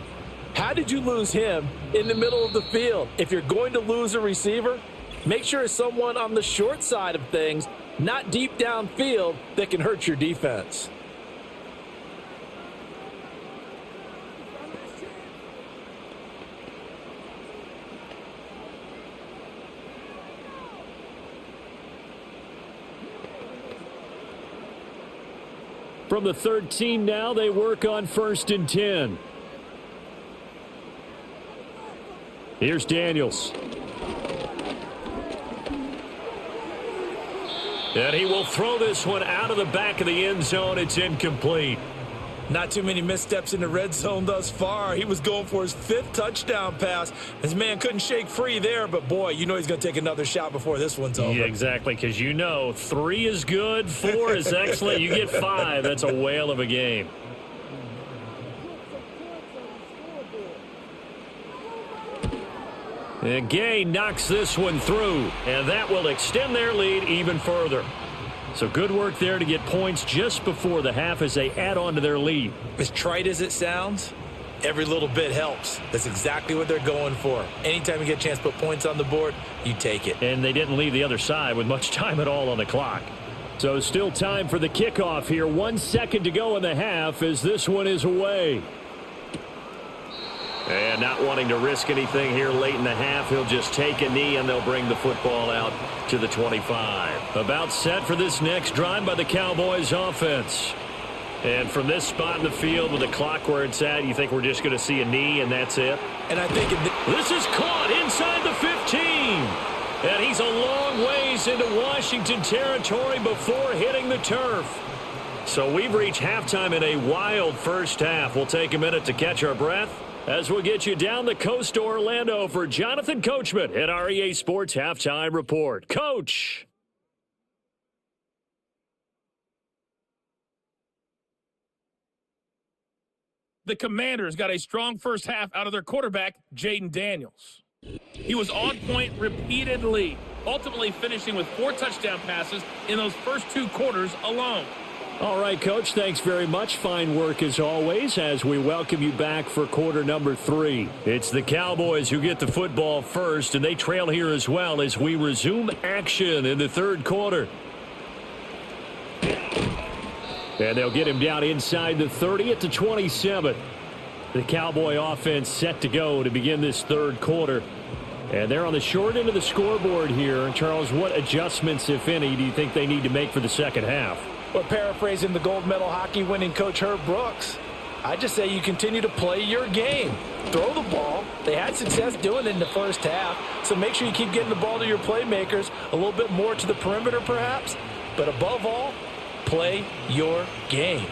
How did you lose him in the middle of the field? If you're going to lose a receiver, make sure it's someone on the short side of things, not deep downfield, that can hurt your defense. From the 13 now, they work on 1st and 10. Here's Daniels. And he will throw this one out of the back of the end zone. It's incomplete. Not too many missteps in the red zone thus far. He was going for his 5th touchdown pass. His man couldn't shake free there, but boy, you know he's going to take another shot before this one's over. Yeah, exactly, because you know 3 is good, 4 is excellent. You get 5, that's a whale of a game. And Gay knocks this one through, and that will extend their lead even further. So good work there to get points just before the half as they add on to their lead. As trite as it sounds, every little bit helps. That's exactly what they're going for. Anytime you get a chance to put points on the board, you take it. And they didn't leave the other side with much time at all on the clock. So still time for the kickoff here. 1 second to go in the half as this one is away. And not wanting to risk anything here late in the half, he'll just take a knee and they'll bring the football out to the 25. About set for this next drive by the Cowboys offense. And from this spot in the field with the clock where it's at, you think we're just going to see a knee and that's it? And I think this is caught inside the 15. And he's a long ways into Washington territory before hitting the turf. So we've reached halftime in a wild first half. We'll take a minute to catch our breath as we'll get you down the coast to Orlando for Jonathan Coachman at our EA Sports Halftime Report. Coach. The Commanders got a strong first half out of their quarterback, Jayden Daniels. He was on point repeatedly, ultimately finishing with 4 touchdown passes in those first 2 quarters alone. All right, Coach, thanks very much. Fine work as always as we welcome you back for quarter number 3. It's the Cowboys who get the football first, and they trail here as well as we resume action in the 3rd quarter. And they'll get him down inside the 30 at the 27. The Cowboy offense set to go to begin this 3rd quarter. And they're on the short end of the scoreboard here. Charles, what adjustments, if any, do you think they need to make for the second half? Well, paraphrasing the gold medal hockey winning coach Herb Brooks, I just say you continue to play your game. Throw the ball. They had success doing it in the first half, so make sure you keep getting the ball to your playmakers, a little bit more to the perimeter perhaps, but above all, play your game.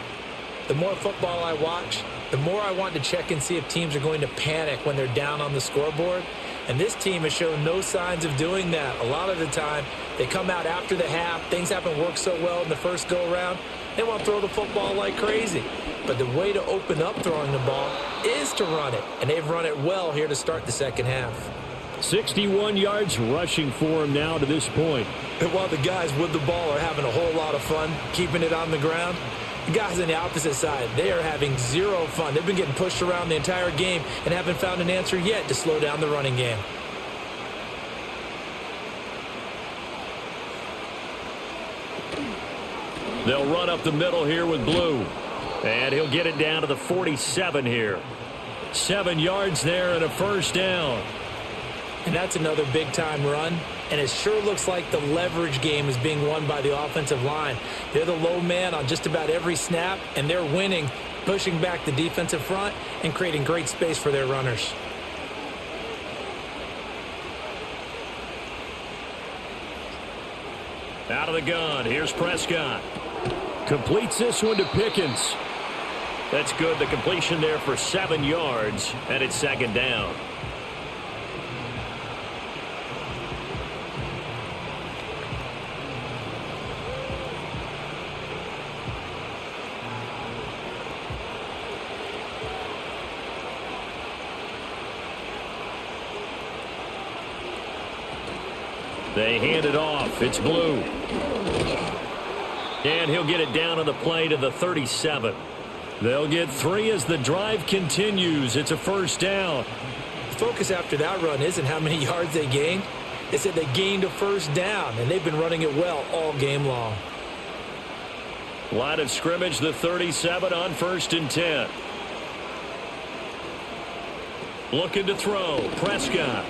The more football I watch, the more I want to check and see if teams are going to panic when they're down on the scoreboard. And this team has shown no signs of doing that. A lot of the time, they come out after the half. Things haven't worked so well in the first go-around. They want to throw the football like crazy. But the way to open up throwing the ball is to run it. And they've run it well here to start the second half. 61 yards rushing for him now to this point. And while the guys with the ball are having a whole lot of fun keeping it on the ground, the guys on the opposite side, they are having zero fun. They've been getting pushed around the entire game and haven't found an answer yet to slow down the running game. They'll run up the middle here with Blue. And he'll get it down to the 47 here. 7 yards there and a first down. And that's another big-time run. And it sure looks like the leverage game is being won by the offensive line. They're the low man on just about every snap, and they're winning, pushing back the defensive front and creating great space for their runners. Out of the gun, here's Prescott. Completes this one to Pickens. That's good, the completion there for 7 yards, and it's second down. They hand it off. It's Blue. And he'll get it down on the play to the 37. They'll get 3 as the drive continues. It's a first down. The focus after that run isn't how many yards they gained. It's that they gained a first down, and they've been running it well all game long. Line of scrimmage, the 37 on 1st and 10. Looking to throw. Prescott.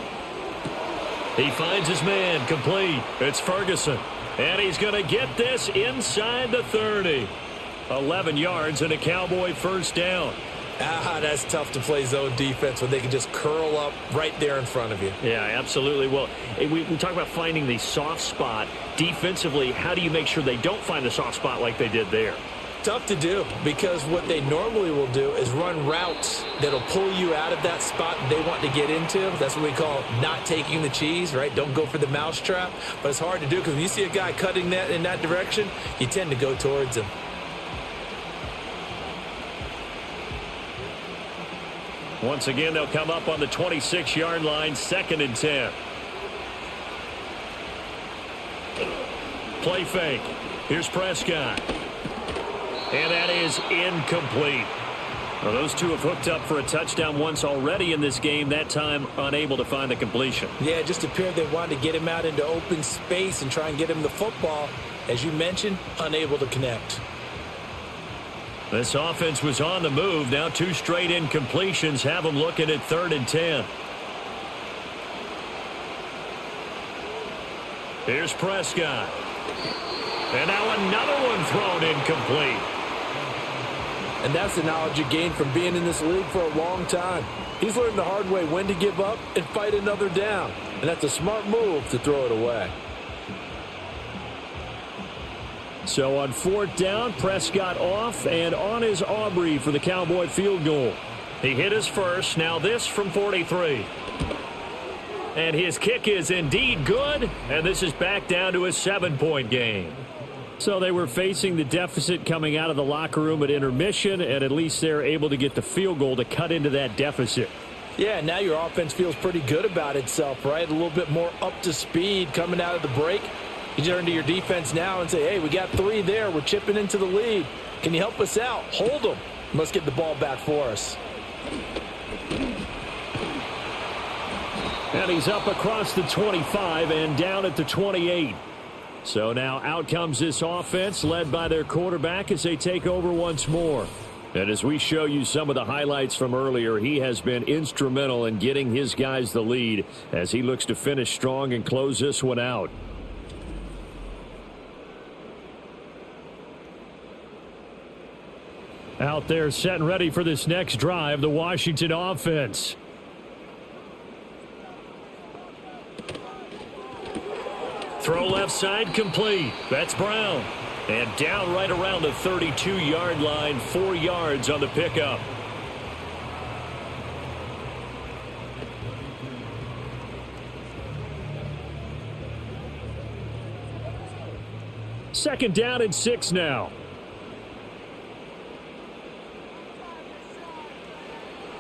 He finds his man, complete. It's Ferguson. And he's going to get this inside the 30. 11 yards and a Cowboy first down. That's tough to play zone defense when they can just curl up right there in front of you. Yeah, absolutely. Well, we talk about finding the soft spot. Defensively, how do you make sure they don't find the soft spot like they did there? Tough to do, because what they normally will do is run routes that'll pull you out of that spot they want to get into. That's what we call not taking the cheese, right? Don't go for the mousetrap. But it's hard to do because when you see a guy cutting that in that direction, you tend to go towards him. Once again, they'll come up on the 26-yard line, 2nd and 10. Play fake. Here's Prescott. And that is incomplete. Well, those two have hooked up for a touchdown once already in this game, that time unable to find the completion. Yeah, it just appeared they wanted to get him out into open space and try and get him the football. As you mentioned, unable to connect. This offense was on the move. Now 2 straight incompletions have them looking at 3rd and 10. Here's Prescott. And now another one thrown incomplete. And that's the knowledge you gain from being in this league for a long time. He's learned the hard way when to give up and fight another down. And that's a smart move to throw it away. So on 4th down, Prescott off, and on is Aubrey for the Cowboy field goal. He hit his first. Now this from 43. And his kick is indeed good, and this is back down to a 7-point game. So they were facing the deficit coming out of the locker room at intermission, and at least they're able to get the field goal to cut into that deficit. Yeah, now your offense feels pretty good about itself, right? A little bit more up to speed coming out of the break. You turn to your defense now and say, hey, we got 3 there. We're chipping into the lead. Can you help us out? Hold them. Let's get the ball back for us. And he's up across the 25 and down at the 28. So now out comes this offense led by their quarterback as they take over once more. And as we show you some of the highlights from earlier, he has been instrumental in getting his guys the lead as he looks to finish strong and close this one out. Out there set and ready for this next drive, the Washington offense. Throw left side complete. That's Brown. And down right around the 32-yard line, 4 yards on the pickup. Second down and 6 now.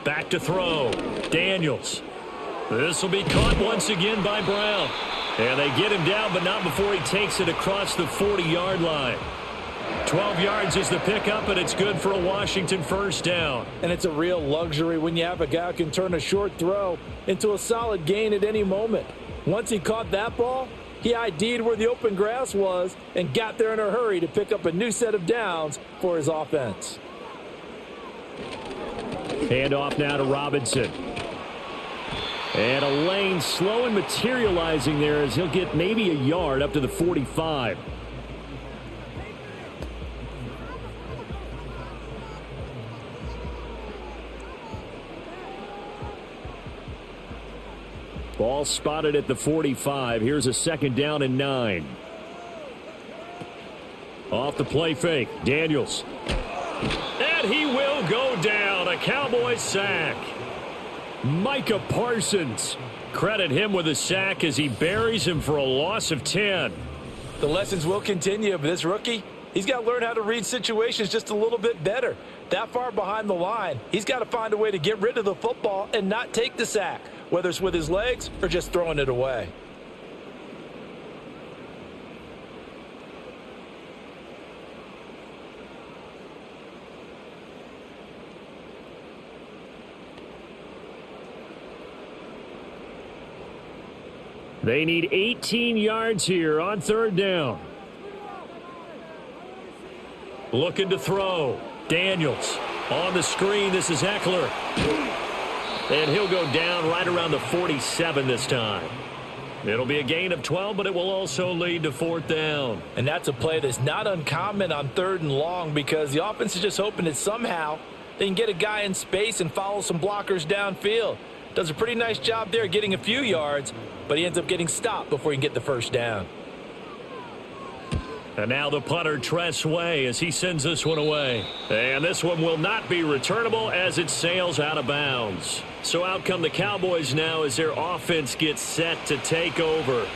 Back to throw. Daniels. This will be caught once again by Brown. And they get him down, but not before he takes it across the 40-yard line. 12 yards is the pickup, and it's good for a Washington first down. And it's a real luxury when you have a guy who can turn a short throw into a solid gain at any moment. Once he caught that ball, he ID'd where the open grass was and got there in a hurry to pick up a new set of downs for his offense. Hand off now to Robinson. And a lane slow and materializing there as he'll get maybe a yard up to the 45. Ball spotted at the 45. Here's a 2nd down and 9. Off the play fake. Daniels. And he will go down. A Cowboys sack. Micah Parsons. Credit him with a sack as he buries him for a loss of 10. The lessons will continue, but this rookie, he's got to learn how to read situations just a little bit better. That far behind the line, he's got to find a way to get rid of the football and not take the sack, whether it's with his legs or just throwing it away. They need 18 yards here on third down. Looking to throw. Daniels on the screen. This is Eckler. And he'll go down right around the 47 this time. It'll be a gain of 12, but it will also lead to fourth down. And that's a play that's not uncommon on third and long because the offense is just hoping that somehow they can get a guy in space and follow some blockers downfield. Does a pretty nice job there getting a few yards, but he ends up getting stopped before he can get the first down. And now the punter, Tress Way, as he sends this one away. And this one will not be returnable as it sails out of bounds. So out come the Cowboys now as their offense gets set to take over.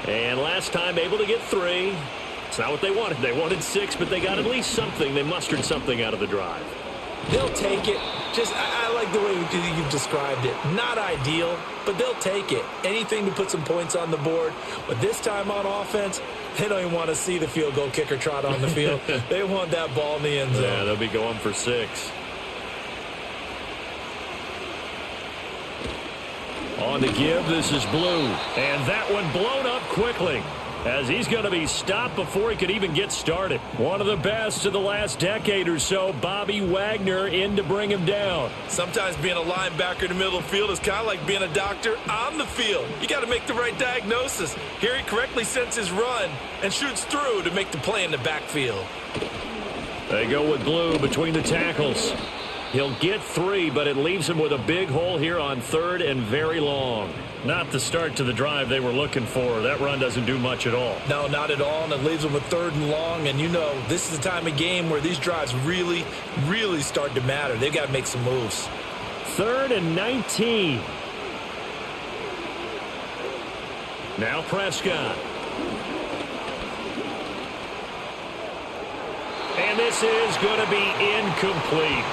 And last time able to get 3. It's not what they wanted. They wanted 6, but they got at least something. They mustered something out of the drive. They'll take it. I like the way you've described it. Not ideal, but they'll take it. Anything to put some points on the board. But this time on offense, they don't even want to see the field goal kicker trot on the field. They want that ball in the end zone. Yeah, they'll be going for 6. On the give, this is Blue. And that one blown up quickly, as he's going to be stopped before he could even get started. One of the best of the last decade or so, Bobby Wagner in to bring him down. Sometimes being a linebacker in the middle of the field is kind of like being a doctor on the field. You got to make the right diagnosis. Here he correctly sends his run and shoots through to make the play in the backfield. They go with Blue between the tackles. He'll get 3, but it leaves him with a big hole here on third and very long. Not the start to the drive they were looking for. That run doesn't do much at all. No, not at all, and it leaves them with third and long. And, you know, this is the time of game where these drives really, really start to matter. They've got to make some moves. 3rd and 19. Now Prescott. And this is going to be incomplete.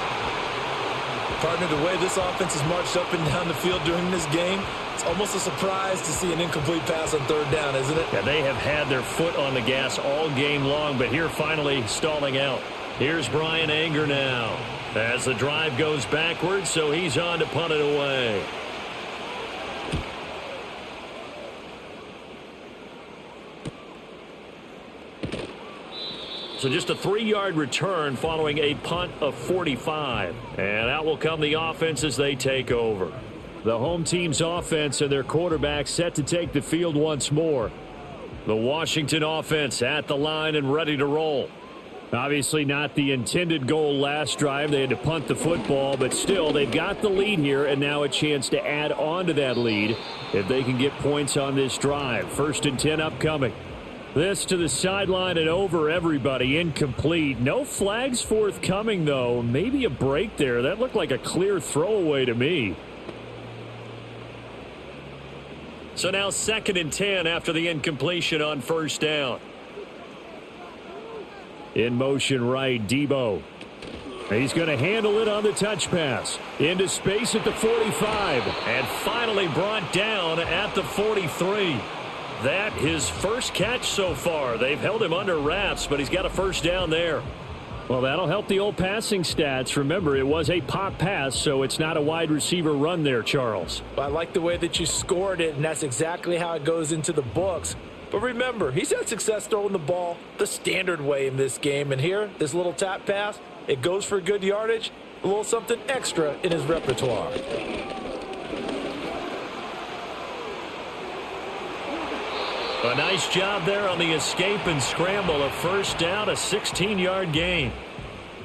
Partner, the way this offense has marched up and down the field during this game, it's almost a surprise to see an incomplete pass on third down, isn't it? Yeah, they have had their foot on the gas all game long, but here finally stalling out. Here's Brian Anger now as the drive goes backwards, so he's on to punt it away. So just a 3-yard return following a punt of 45. And out will come the offense as they take over. The home team's offense and their quarterback set to take the field once more. The Washington offense at the line and ready to roll. Obviously not the intended goal last drive. They had to punt the football, but still they've got the lead here and now a chance to add on to that lead if they can get points on this drive. 1st and 10 upcoming. This to the sideline and over everybody. Incomplete. No flags forthcoming, though. Maybe a break there. That looked like a clear throwaway to me. So now 2nd and 10 after the incompletion on 1st down. In motion right, Debo. He's going to handle it on the touch pass. Into space at the 45. And finally brought down at the 43. That his first catch so far. They've held him under wraps, but he's got a 1st down there. Well, that'll help the old passing stats. Remember, it was a pop pass, so it's not a wide receiver run there, Charles. I like the way that you scored it, and that's exactly how it goes into the books. But remember, he's had success throwing the ball the standard way in this game. And here, this little tap pass, it goes for good yardage, a little something extra in his repertoire. A nice job there on the escape and scramble. A 1st down, a 16-yard gain.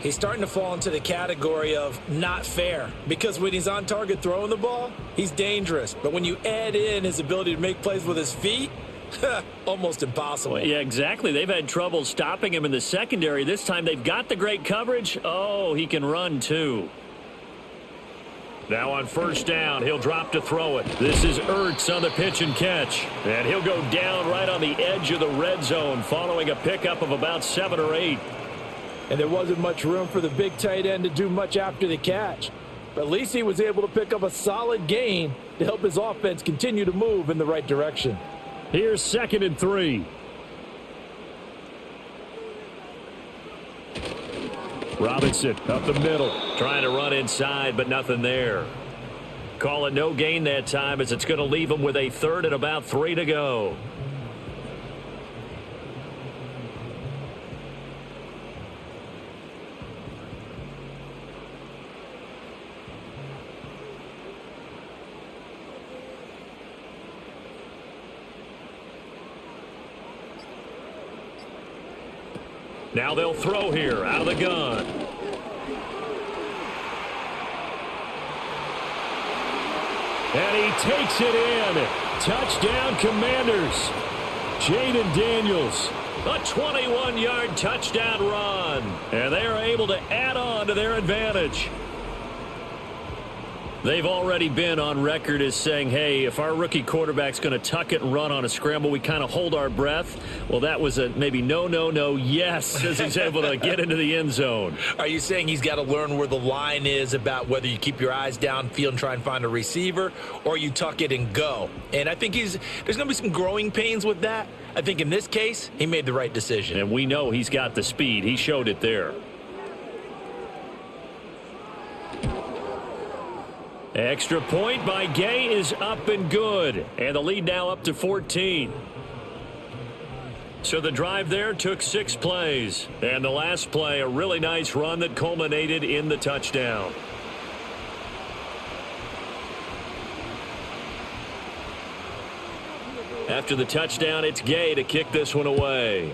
He's starting to fall into the category of not fair because when he's on target throwing the ball, he's dangerous. But when you add in his ability to make plays with his feet, almost impossible. Yeah, exactly. They've had trouble stopping him in the secondary. This time they've got the great coverage. Oh, he can run too. Now on 1st down, he'll drop to throw it. This is Ertz on the pitch and catch. And he'll go down right on the edge of the red zone following a pickup of about 7 or 8. And there wasn't much room for the big tight end to do much after the catch. But at least he was able to pick up a solid gain to help his offense continue to move in the right direction. Here's 2nd and 3. Robinson up the middle, trying to run inside, but nothing there. Call it no gain that time as it's going to leave them with a third and about 3 to go. Now they'll throw here out of the gun. And he takes it in. Touchdown, Commanders. Jayden Daniels, a 21-yard touchdown run. And they are able to add on to their advantage. They've already been on record as saying, hey, if our rookie quarterback's going to tuck it and run on a scramble, we kind of hold our breath. Well, that was a maybe no, yes, as he's able to get into the end zone. Are you saying he's got to learn where the line is about whether you keep your eyes downfield and try and find a receiver, or you tuck it and go? And I think there's going to be some growing pains with that. I think in this case, he made the right decision. And we know he's got the speed. He showed it there. Extra point by Gay is up and good. And the lead now up to 14. So the drive there took 6 plays. And the last play, a really nice run that culminated in the touchdown. After the touchdown, it's Gay to kick this one away.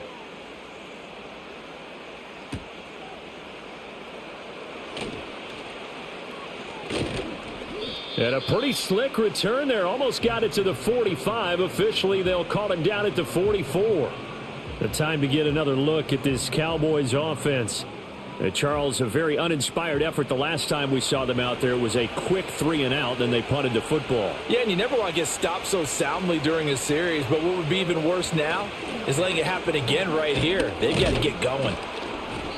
And a pretty slick return there. Almost got it to the 45. Officially, they'll call him down at the 44. The time to get another look at this Cowboys offense. Charles, a very uninspired effort the last time we saw them out there. It was a quick 3 and out, then they punted the football. Yeah, and you never want to get stopped so soundly during a series, but what would be even worse now is letting it happen again right here. They've got to get going.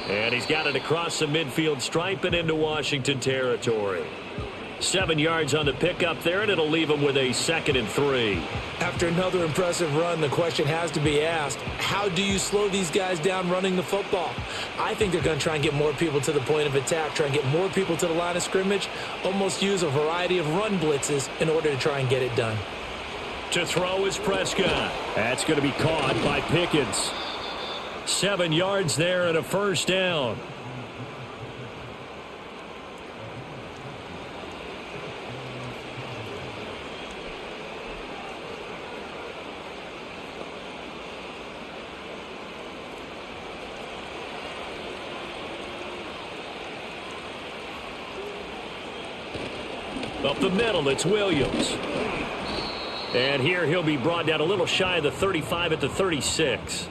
And he's got it across the midfield stripe and into Washington territory. 7 yards on the pickup there, and it'll leave him with a 2nd and 3. After another impressive run, the question has to be asked, how do you slow these guys down running the football? I think they're going to try and get more people to the point of attack, try and get more people to the line of scrimmage, almost use a variety of run blitzes in order to try and get it done. To throw is Prescott. That's going to be caught by Pickens. 7 yards there and a first down. Up the middle, it's Williams. And here he'll be brought down a little shy of the 35 at the 36.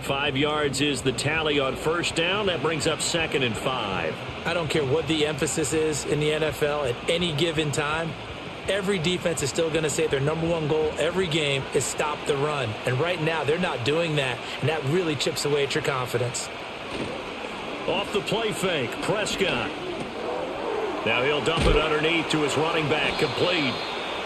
5 yards is the tally on first down. That brings up 2nd and 5. I don't care what the emphasis is in the NFL at any given time. Every defense is still going to say their #1 goal every game is stop the run. And right now, they're not doing that. And that really chips away at your confidence. Off the play fake, Prescott. Now he'll dump it underneath to his running back, complete.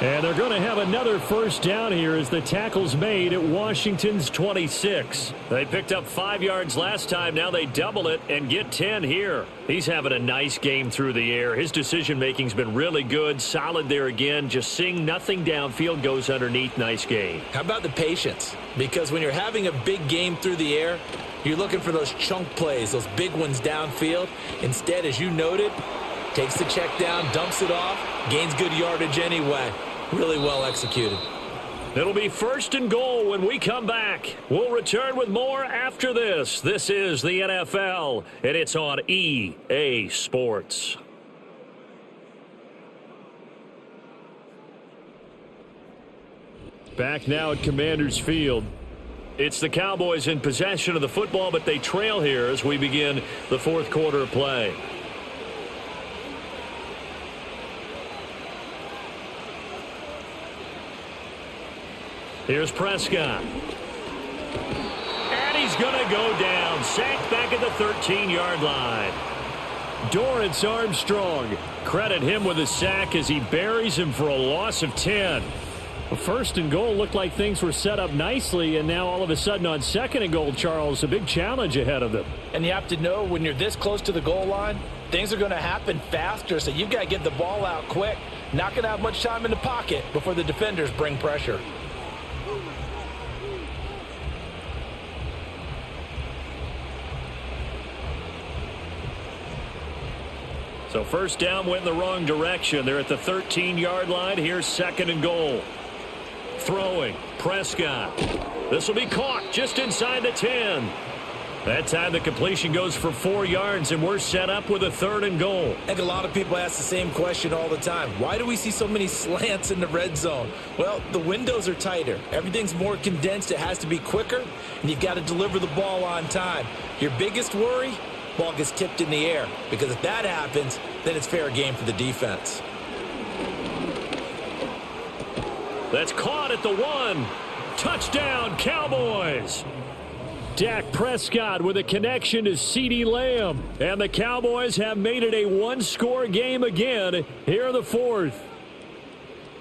And they're going to have another first down here as the tackle's made at Washington's 26. They picked up 5 yards last time. Now they double it and get 10 here. He's having a nice game through the air. His decision-making's been really good. Solid there again. Just seeing nothing downfield, goes underneath. Nice game. How about the patience? Because when you're having a big game through the air, you're looking for those chunk plays, those big ones downfield. Instead, as you noted, takes the check down, dumps it off, gains good yardage anyway. Really well executed. It'll be 1st and goal when we come back. We'll return with more after this. This is the NFL, and it's on EA Sports. Back now at Commanders Field. It's the Cowboys in possession of the football, but they trail here as we begin the 4th quarter of play. Here's Prescott. And he's going to go down. Sacked back at the 13-yard line. Dorrance Armstrong. Credit him with a sack as he buries him for a loss of 10. 1st and goal looked like things were set up nicely, and now all of a sudden on 2nd and goal, Charles, a big challenge ahead of them. And you have to know when you're this close to the goal line, things are going to happen faster, so you've got to get the ball out quick. not going to have much time in the pocket before the defenders bring pressure. So first down went in the wrong direction. They're at the 13-yard line. Here's 2nd and goal. Throwing, Prescott. This will be caught just inside the 10. That time the completion goes for 4 yards, and we're set up with a 3rd and goal. I think a lot of people ask the same question all the time. Why do we see so many slants in the red zone? Well, the windows are tighter. Everything's more condensed. It has to be quicker, and you've got to deliver the ball on time. Your biggest worry? Ball gets tipped in the air, because if that happens, then it's fair game for the defense. That's caught at the 1. Touchdown, Cowboys. Dak Prescott with a connection to CeeDee Lamb. And the Cowboys have made it a one-score game again here in the 4th.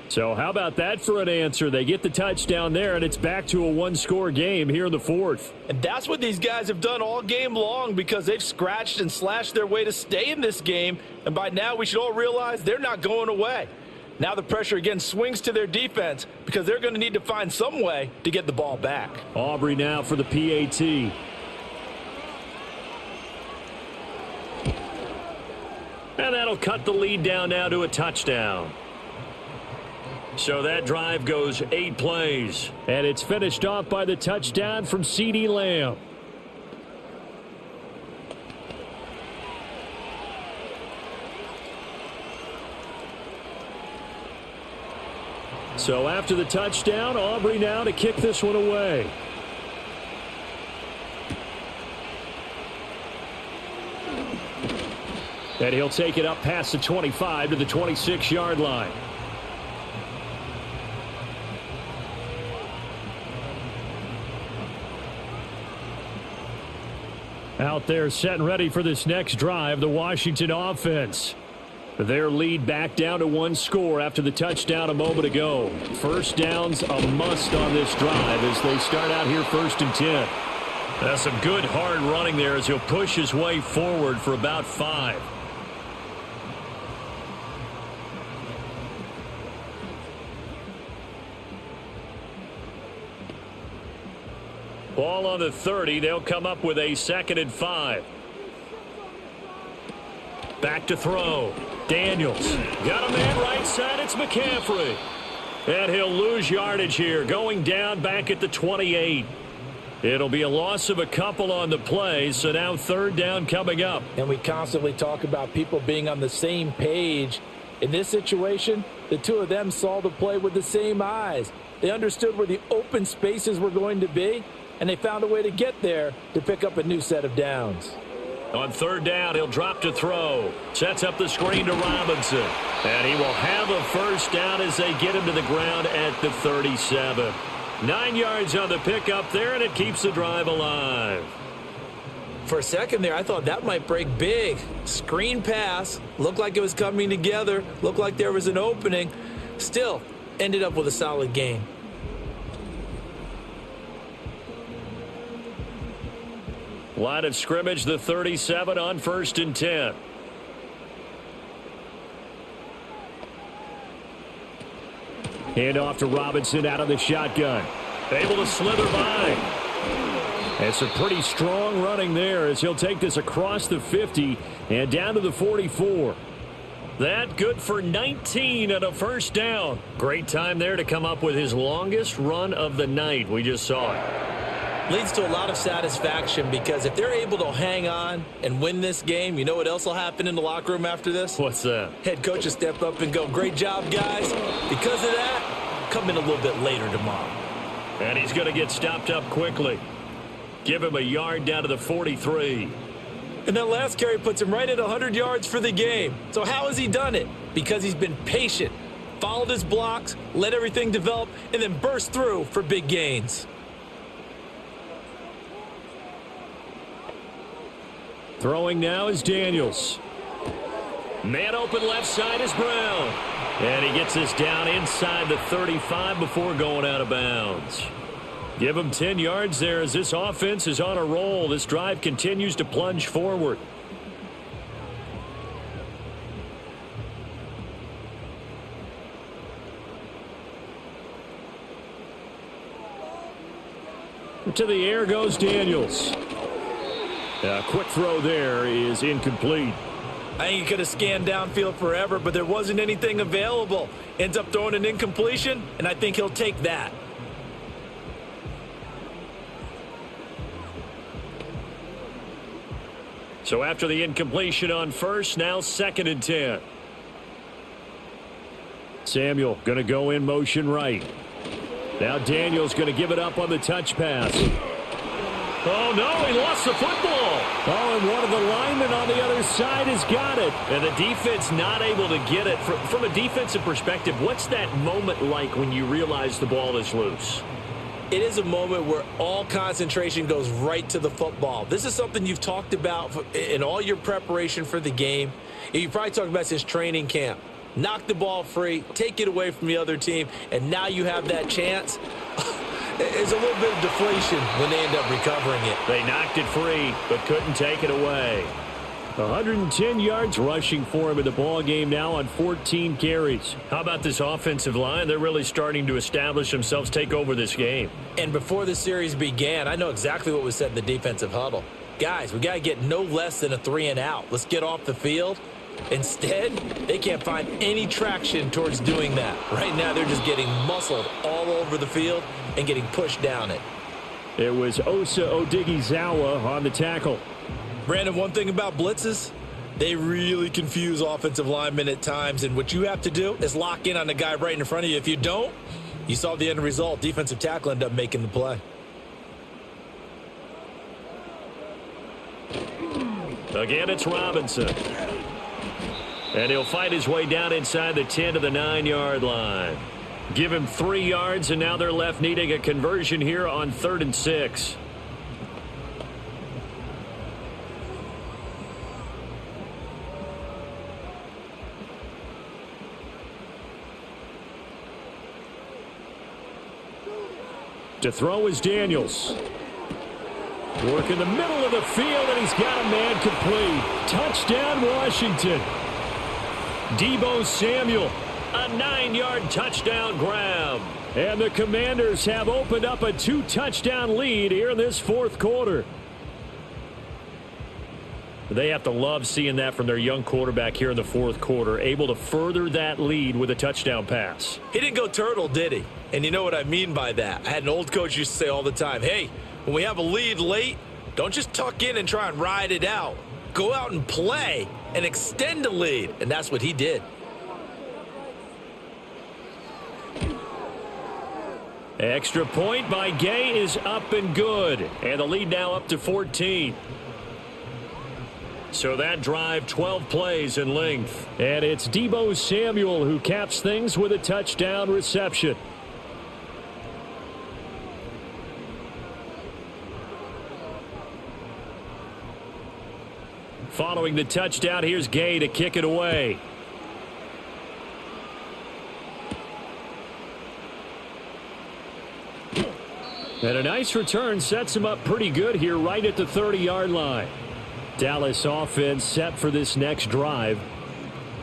So how about that for an answer? They get the touchdown there, and it's back to a one-score game here in the 4th. And that's what these guys have done all game long, because they've scratched and slashed their way to stay in this game. And by now we should all realize they're not going away. Now the pressure again swings to their defense, because they're going to need to find some way to get the ball back. Aubrey now for the PAT. And that'll cut the lead down now to a touchdown. So that drive goes 8 plays. And it's finished off by the touchdown from CeeDee Lamb. So after the touchdown, Aubrey now to kick this one away. And he'll take it up past the 25 to the 26-yard line. Out there set and ready for this next drive, the Washington offense. Their lead back down to 1 score after the touchdown a moment ago. First down's a must on this drive as they start out here 1st and 10. That's some good hard running there as he'll push his way forward for about 5. Ball on the 30. They'll come up with a 2nd and 5. Back to throw. Daniels. Got a man right side. It's McCaffrey. And he'll lose yardage here. Going down back at the 28. It'll be a loss of a couple on the play. So now 3rd down coming up. And we constantly talk about people being on the same page. In this situation, the two of them saw the play with the same eyes. They understood where the open spaces were going to be, and they found a way to get there to pick up a new set of downs. On 3rd down, he'll drop to throw. Sets up the screen to Robinson. And he will have a 1st down as they get him to the ground at the 37. 9 yards on the pickup there, and it keeps the drive alive. For a second there, I thought that might break big. Screen pass. Looked like it was coming together. Looked like there was an opening. Still, ended up with a solid gain. Line of scrimmage, the 37 on 1st and 10. Hand off to Robinson out of the shotgun. Able to slither by. And some pretty strong running there as he'll take this across the 50 and down to the 44. That good for 19 and a 1st down. Great time there to come up with his longest run of the night. We just saw it. Leads to a lot of satisfaction, because if they're able to hang on and win this game, you know what else will happen in the locker room after this? What's that? Head coach will step up and go, "Great job, guys. Because of that, come in a little bit later tomorrow." And he's going to get stopped up quickly. Give him a yard down to the 43. And that last carry puts him right at 100 yards for the game. So how has he done it? Because he's been patient, followed his blocks, let everything develop, and then burst through for big gains. Throwing now is Daniels. Man open left side is Brown. And he gets this down inside the 35 before going out of bounds. Give him 10 yards there as this offense is on a roll. This drive continues to plunge forward. To the air goes Daniels. A quick throw there is incomplete. I think he could have scanned downfield forever, but there wasn't anything available. Ends up throwing an incompletion, and I think he'll take that. So after the incompletion on first, now 2nd and 10. Samuel going to go in motion right. Now Daniels going to give it up on the touch pass. Oh, no, he lost the football. Oh, and one of the linemen on the other side has got it. And the defense not able to get it. From a defensive perspective, what's that moment like when you realize the ball is loose? It is a moment where all concentration goes right to the football. This is something you've talked about in all your preparation for the game. You probably talked about since training camp. Knock the ball free, take it away from the other team, and now you have that chance. It's a little bit of deflation when they end up recovering it. They knocked it free, but couldn't take it away. 110 yards rushing for him in the ball game now on 14 carries. How about this offensive line? They're really starting to establish themselves, take over this game. And before the series began, I know exactly what was said in the defensive huddle. Guys, we got to get no less than a 3-and-out. Let's get off the field. Instead, they can't find any traction towards doing that. Right now, they're just getting muscled all over the field and getting pushed down it. It was Osa Odighizuwa on the tackle. Brandon, one thing about blitzes, they really confuse offensive linemen at times, and what you have to do is lock in on the guy right in front of you. If you don't, you saw the end result. Defensive tackle ended up making the play. Again, it's Robinson. And he'll fight his way down inside the 10 to the 9-yard line. Give him 3 yards, and now they're left needing a conversion here on 3rd and 6. To throw is Daniels. Work in the middle of the field, and he's got a man complete. Touchdown, Washington. Deebo Samuel, a 9-yard touchdown grab. And the Commanders have opened up a 2-touchdown lead here in this 4th quarter. They have to love seeing that from their young quarterback here in the 4th quarter, able to further that lead with a touchdown pass. He didn't go turtle, did he? And you know what I mean by that. I had an old coach used to say all the time, hey, when we have a lead late, don't just tuck in and try and ride it out. Go out and play and extend the lead. And that's what he did. Extra point by Gay is up and good. And the lead now up to 14. So that drive, 12 plays in length. And it's Deebo Samuel who caps things with a touchdown reception. Following the touchdown, here's Gay to kick it away. And a nice return sets him up pretty good here right at the 30-yard line. Dallas offense set for this next drive.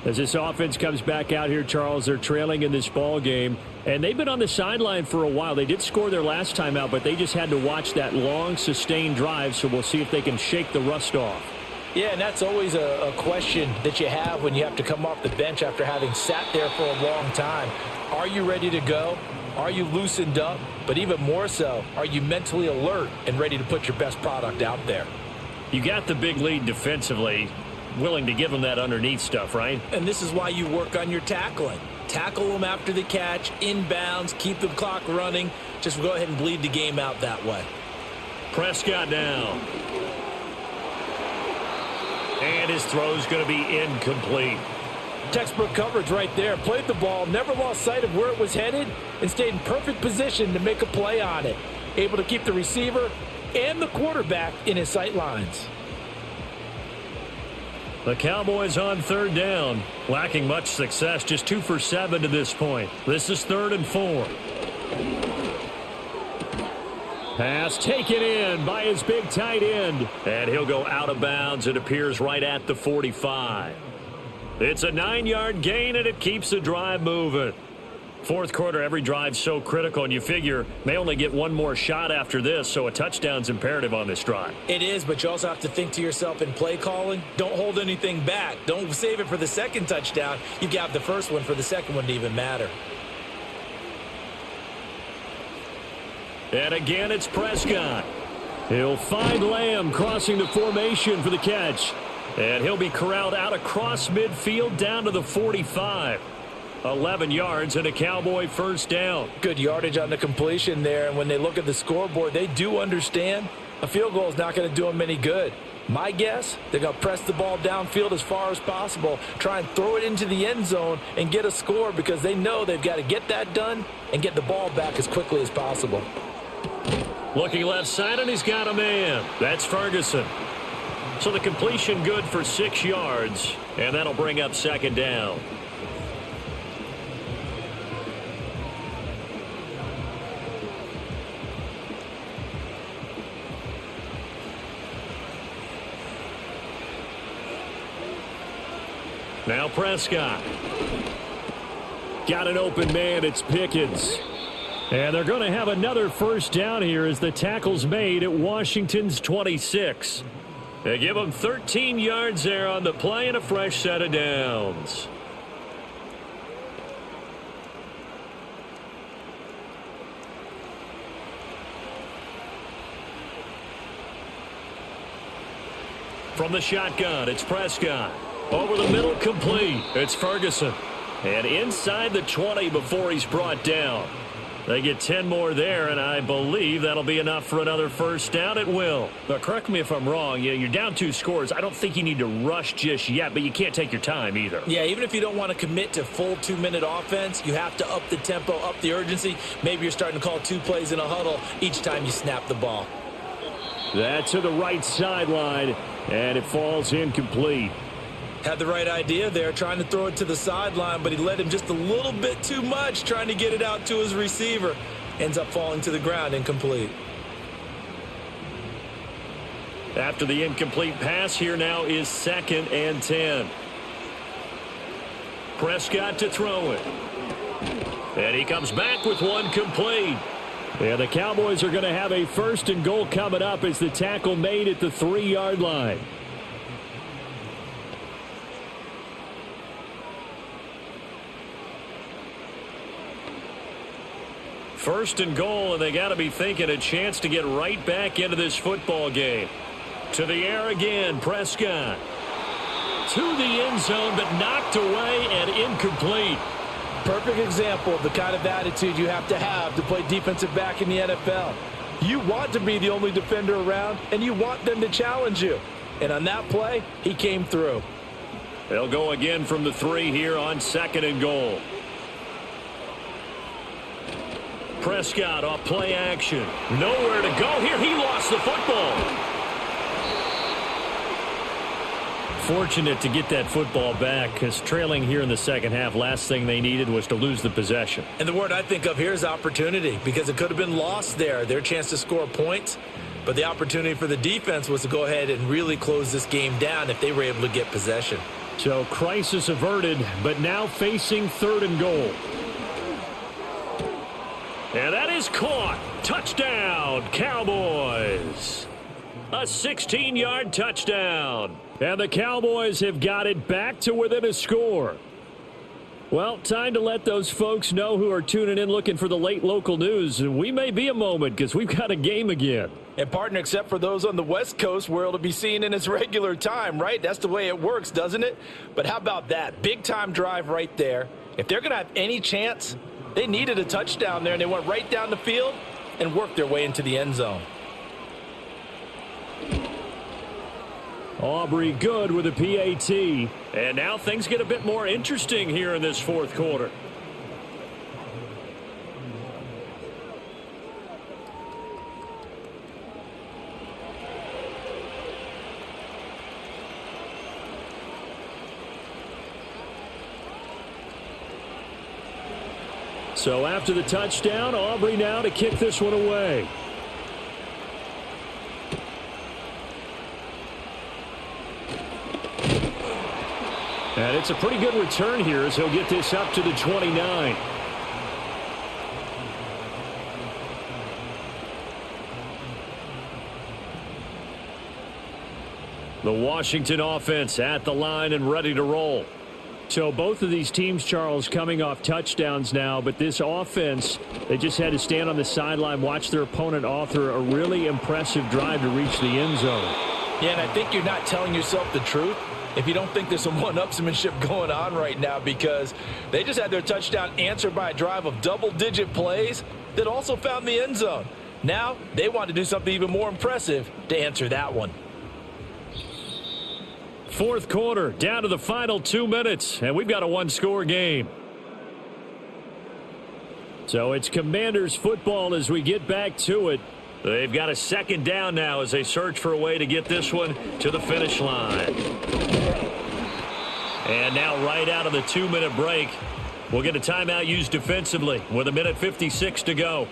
As this offense comes back out here, Charles, they're trailing in this ball game. And they've been on the sideline for a while. They did score their last time out, but they just had to watch that long, sustained drive. So we'll see if they can shake the rust off. Yeah, and that's always a question that you have when you have to come off the bench after having sat there for a long time. Are you ready to go? Are you loosened up? But even more so, are you mentally alert and ready to put your best product out there? You got the big lead defensively, willing to give them that underneath stuff, right? And this is why you work on your tackling. Tackle them after the catch, inbounds, keep the clock running. Just go ahead and bleed the game out that way. Prescott now. And his throw's going to be incomplete. Textbook coverage right there. Played the ball, never lost sight of where it was headed, and stayed in perfect position to make a play on it. Able to keep the receiver and the quarterback in his sight lines. The Cowboys on 3rd down. Lacking much success, just 2 for 7 to this point. This is 3rd and 4. Pass taken in by his big tight end. And he'll go out of bounds. It appears right at the 45. It's a 9-yard gain, and it keeps the drive moving. Fourth quarter, every drive's so critical, and you figure they only get one more shot after this, so a touchdown's imperative on this drive. It is, but you also have to think to yourself in play calling, don't hold anything back. Don't save it for the second touchdown. You got the first one for the second one to even matter. And again, it's Prescott. He'll find Lamb crossing the formation for the catch. And he'll be corralled out across midfield down to the 45. 11 yards and a Cowboy first down. Good yardage on the completion there, and when they look at the scoreboard, they do understand a field goal is not going to do them any good. My guess, they're going to press the ball downfield as far as possible, try and throw it into the end zone and get a score because they know they've got to get that done and get the ball back as quickly as possible. Looking left side, and he's got a man. That's Ferguson. So the completion good for 6 yards, and that'll bring up second down. Now Prescott. Got an open man. It's Pickens. And they're going to have another first down here as the tackle's made at Washington's 26. They give them 13 yards there on the play and a fresh set of downs. From the shotgun, it's Prescott. Over the middle, complete. It's Ferguson. And inside the 20 before he's brought down. They get 10 more there, and I believe that'll be enough for another first down. It will. But correct me if I'm wrong. You're down 2 scores. I don't think you need to rush just yet, but you can't take your time either. Yeah, even if you don't want to commit to full 2-minute offense, you have to up the tempo, up the urgency. Maybe you're starting to call 2 plays in a huddle each time you snap the ball. That's to the right sideline, and it falls incomplete. Had the right idea there, trying to throw it to the sideline, but he led him just a little bit too much, trying to get it out to his receiver. Ends up falling to the ground, incomplete. After the incomplete pass, here now is 2nd and 10. Prescott to throw it. And he comes back with one complete. And the Cowboys are going to have a 1st and goal coming up as the tackle made at the 3-yard line. First and goal, and they got to be thinking a chance to get right back into this football game. To the air again, Prescott. To the end zone, but knocked away and incomplete. Perfect example of the kind of attitude you have to play defensive back in the NFL. You want to be the only defender around, and you want them to challenge you. And on that play, he came through. They'll go again from the 3 here on 2nd and goal. Prescott off play action. Nowhere to go here. He lost the football. Fortunate to get that football back because trailing here in the second half, last thing they needed was to lose the possession. And the word I think of here is opportunity because it could have been lost there. Their chance to score points, but the opportunity for the defense was to go ahead and really close this game down if they were able to get possession. So crisis averted, but now facing 3rd and goal. And that is caught. Touchdown, Cowboys. A 16-yard touchdown. And the Cowboys have got it back to within a score. Well, time to let those folks know who are tuning in looking for the late local news. We may be a moment because we've got a game again. And partner, except for those on the West Coast where it'll be seen in its regular time, right? That's the way it works, doesn't it? But how about that? Big time drive right there. If they're going to have any chance, they needed a touchdown there, and they went right down the field and worked their way into the end zone. Aubrey good with a PAT. And now things get a bit more interesting here in this 4th quarter. So after the touchdown, Aubrey now to kick this one away. And it's a pretty good return here as he'll get this up to the 29. The Washington offense at the line and ready to roll. So both of these teams, Charles, coming off touchdowns now, but this offense, they just had to stand on the sideline, watch their opponent author a really impressive drive to reach the end zone. Yeah, and I think you're not telling yourself the truth if you don't think there's some one-upsmanship going on right now, because they just had their touchdown answered by a drive of double-digit plays that also found the end zone. Now they want to do something even more impressive to answer that one. Fourth quarter, down to the final 2 minutes, and we've got a one-score game. So it's Commanders football as we get back to it. They've got a second down now as they search for a way to get this one to the finish line. And now right out of the 2-minute break, we'll get a timeout used defensively with 1:56 to go.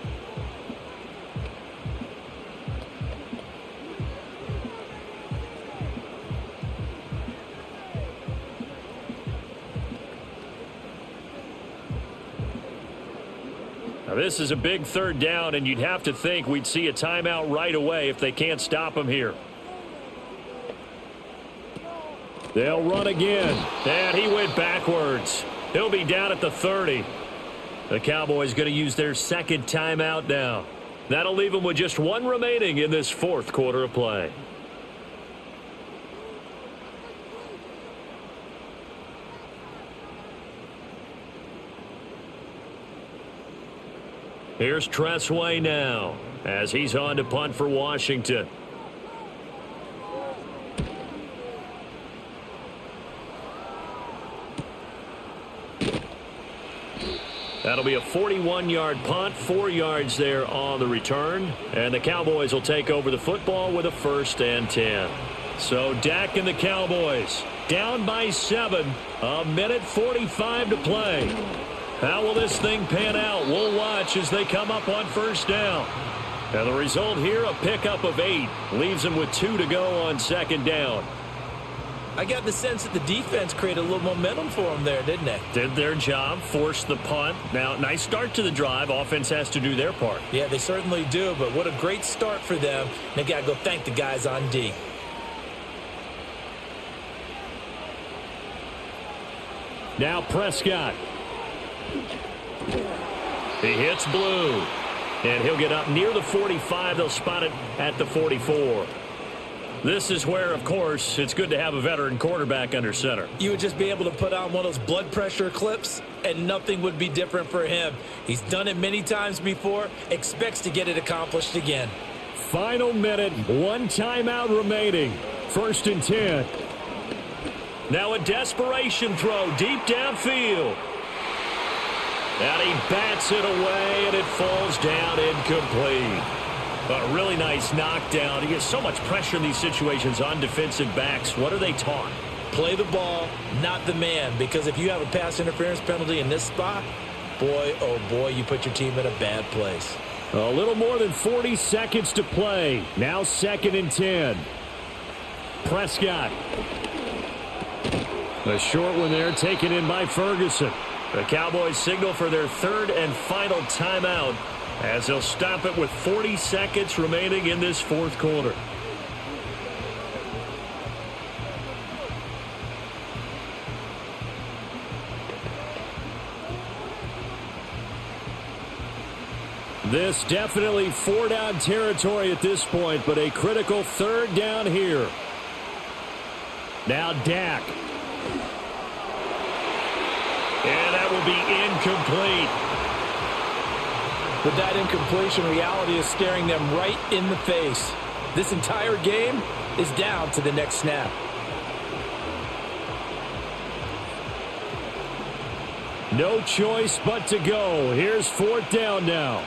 Now this is a big third down, and you'd have to think we'd see a timeout right away if they can't stop him here. They'll run again, and he went backwards. He'll be down at the 30. The Cowboys going to use their second timeout now. That'll leave them with just one remaining in this fourth quarter of play. Here's Tressway now as he's on to punt for Washington. That'll be a 41-yard punt, 4 yards there on the return. And the Cowboys will take over the football with a 1st and 10. So Dak and the Cowboys down by 7, 1:45 to play. How will this thing pan out? We'll watch as they come up on first down. And the result here, a pickup of 8. Leaves them with 2 to go on second down. I got the sense that the defense created a little momentum for them there, didn't they? Did their job, forced the punt. Now, nice start to the drive. Offense has to do their part. Yeah, they certainly do, but what a great start for them. They got to go thank the guys on D. Now Prescott. He hits blue. And he'll get up near the 45. They'll spot it at the 44. This is where, of course, it's good to have a veteran quarterback under center. You would just be able to put on one of those blood pressure clips, and nothing would be different for him. He's done it many times before, expects to get it accomplished again. Final minute, 1 timeout remaining. 1st and 10. Now a desperation throw deep downfield. And he bats it away, and it falls down incomplete. A really nice knockdown. He gets so much pressure in these situations on defensive backs. What are they taught? Play the ball, not the man, because if you have a pass interference penalty in this spot, boy, oh boy, you put your team in a bad place. A little more than 40 seconds to play. Now 2nd and 10. Prescott. A short one there taken in by Ferguson. The Cowboys signal for their 3rd and final timeout as they'll stop it with 40 seconds remaining in this 4th quarter. This definitely 4-down territory at this point, but a critical 3rd down here. Now Dak. And that will be incomplete. With that incompletion, reality is staring them right in the face. This entire game is down to the next snap. No choice but to go. Here's 4th down now.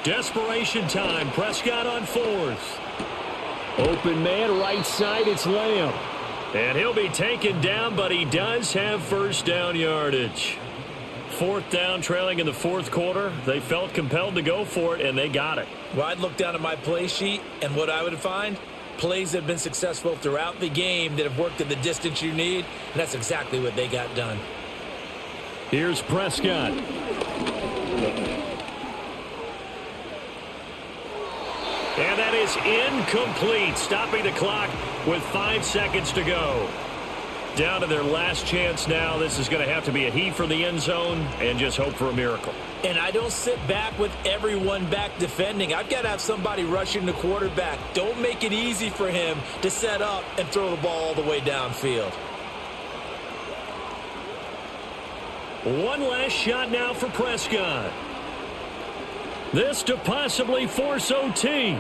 Desperation time. Prescott on 4th. Open man, right side, it's Lamb. And he'll be taken down, but he does have 1st down yardage. 4th down, trailing in the 4th quarter. They felt compelled to go for it, and they got it. Well, I'd look down at my play sheet, and what I would find, plays that have been successful throughout the game that have worked at the distance you need, and that's exactly what they got done. Here's Prescott. And that is incomplete, stopping the clock with 5 seconds to go. Down to their last chance now. This is going to have to be a heave from the end zone and just hope for a miracle. And I don't sit back with everyone back defending. I've got to have somebody rushing the quarterback. Don't make it easy for him to set up and throw the ball all the way downfield. One last shot now for Prescott. This to possibly force OT.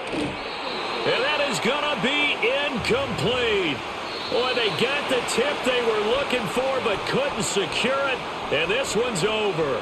And that is going to be incomplete. Boy, they got the tip they were looking for but couldn't secure it. And this one's over.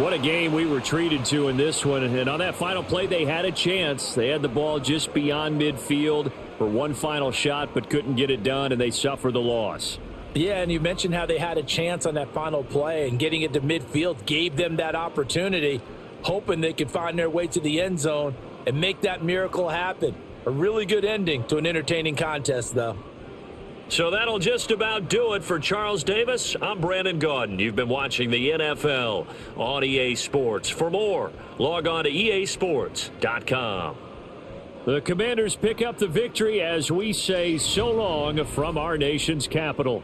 What a game we were treated to in this one. And on that final play, they had a chance. They had the ball just beyond midfield for one final shot but couldn't get it done, and they suffered the loss. Yeah, and you mentioned how they had a chance on that final play, and getting it to midfield gave them that opportunity, hoping they could find their way to the end zone and make that miracle happen. A really good ending to an entertaining contest, though. So that'll just about do it for Charles Davis. I'm Brandon Gaudin. You've been watching the NFL on EA Sports. For more, log on to easports.com. The Commanders pick up the victory as we say so long from our nation's capital.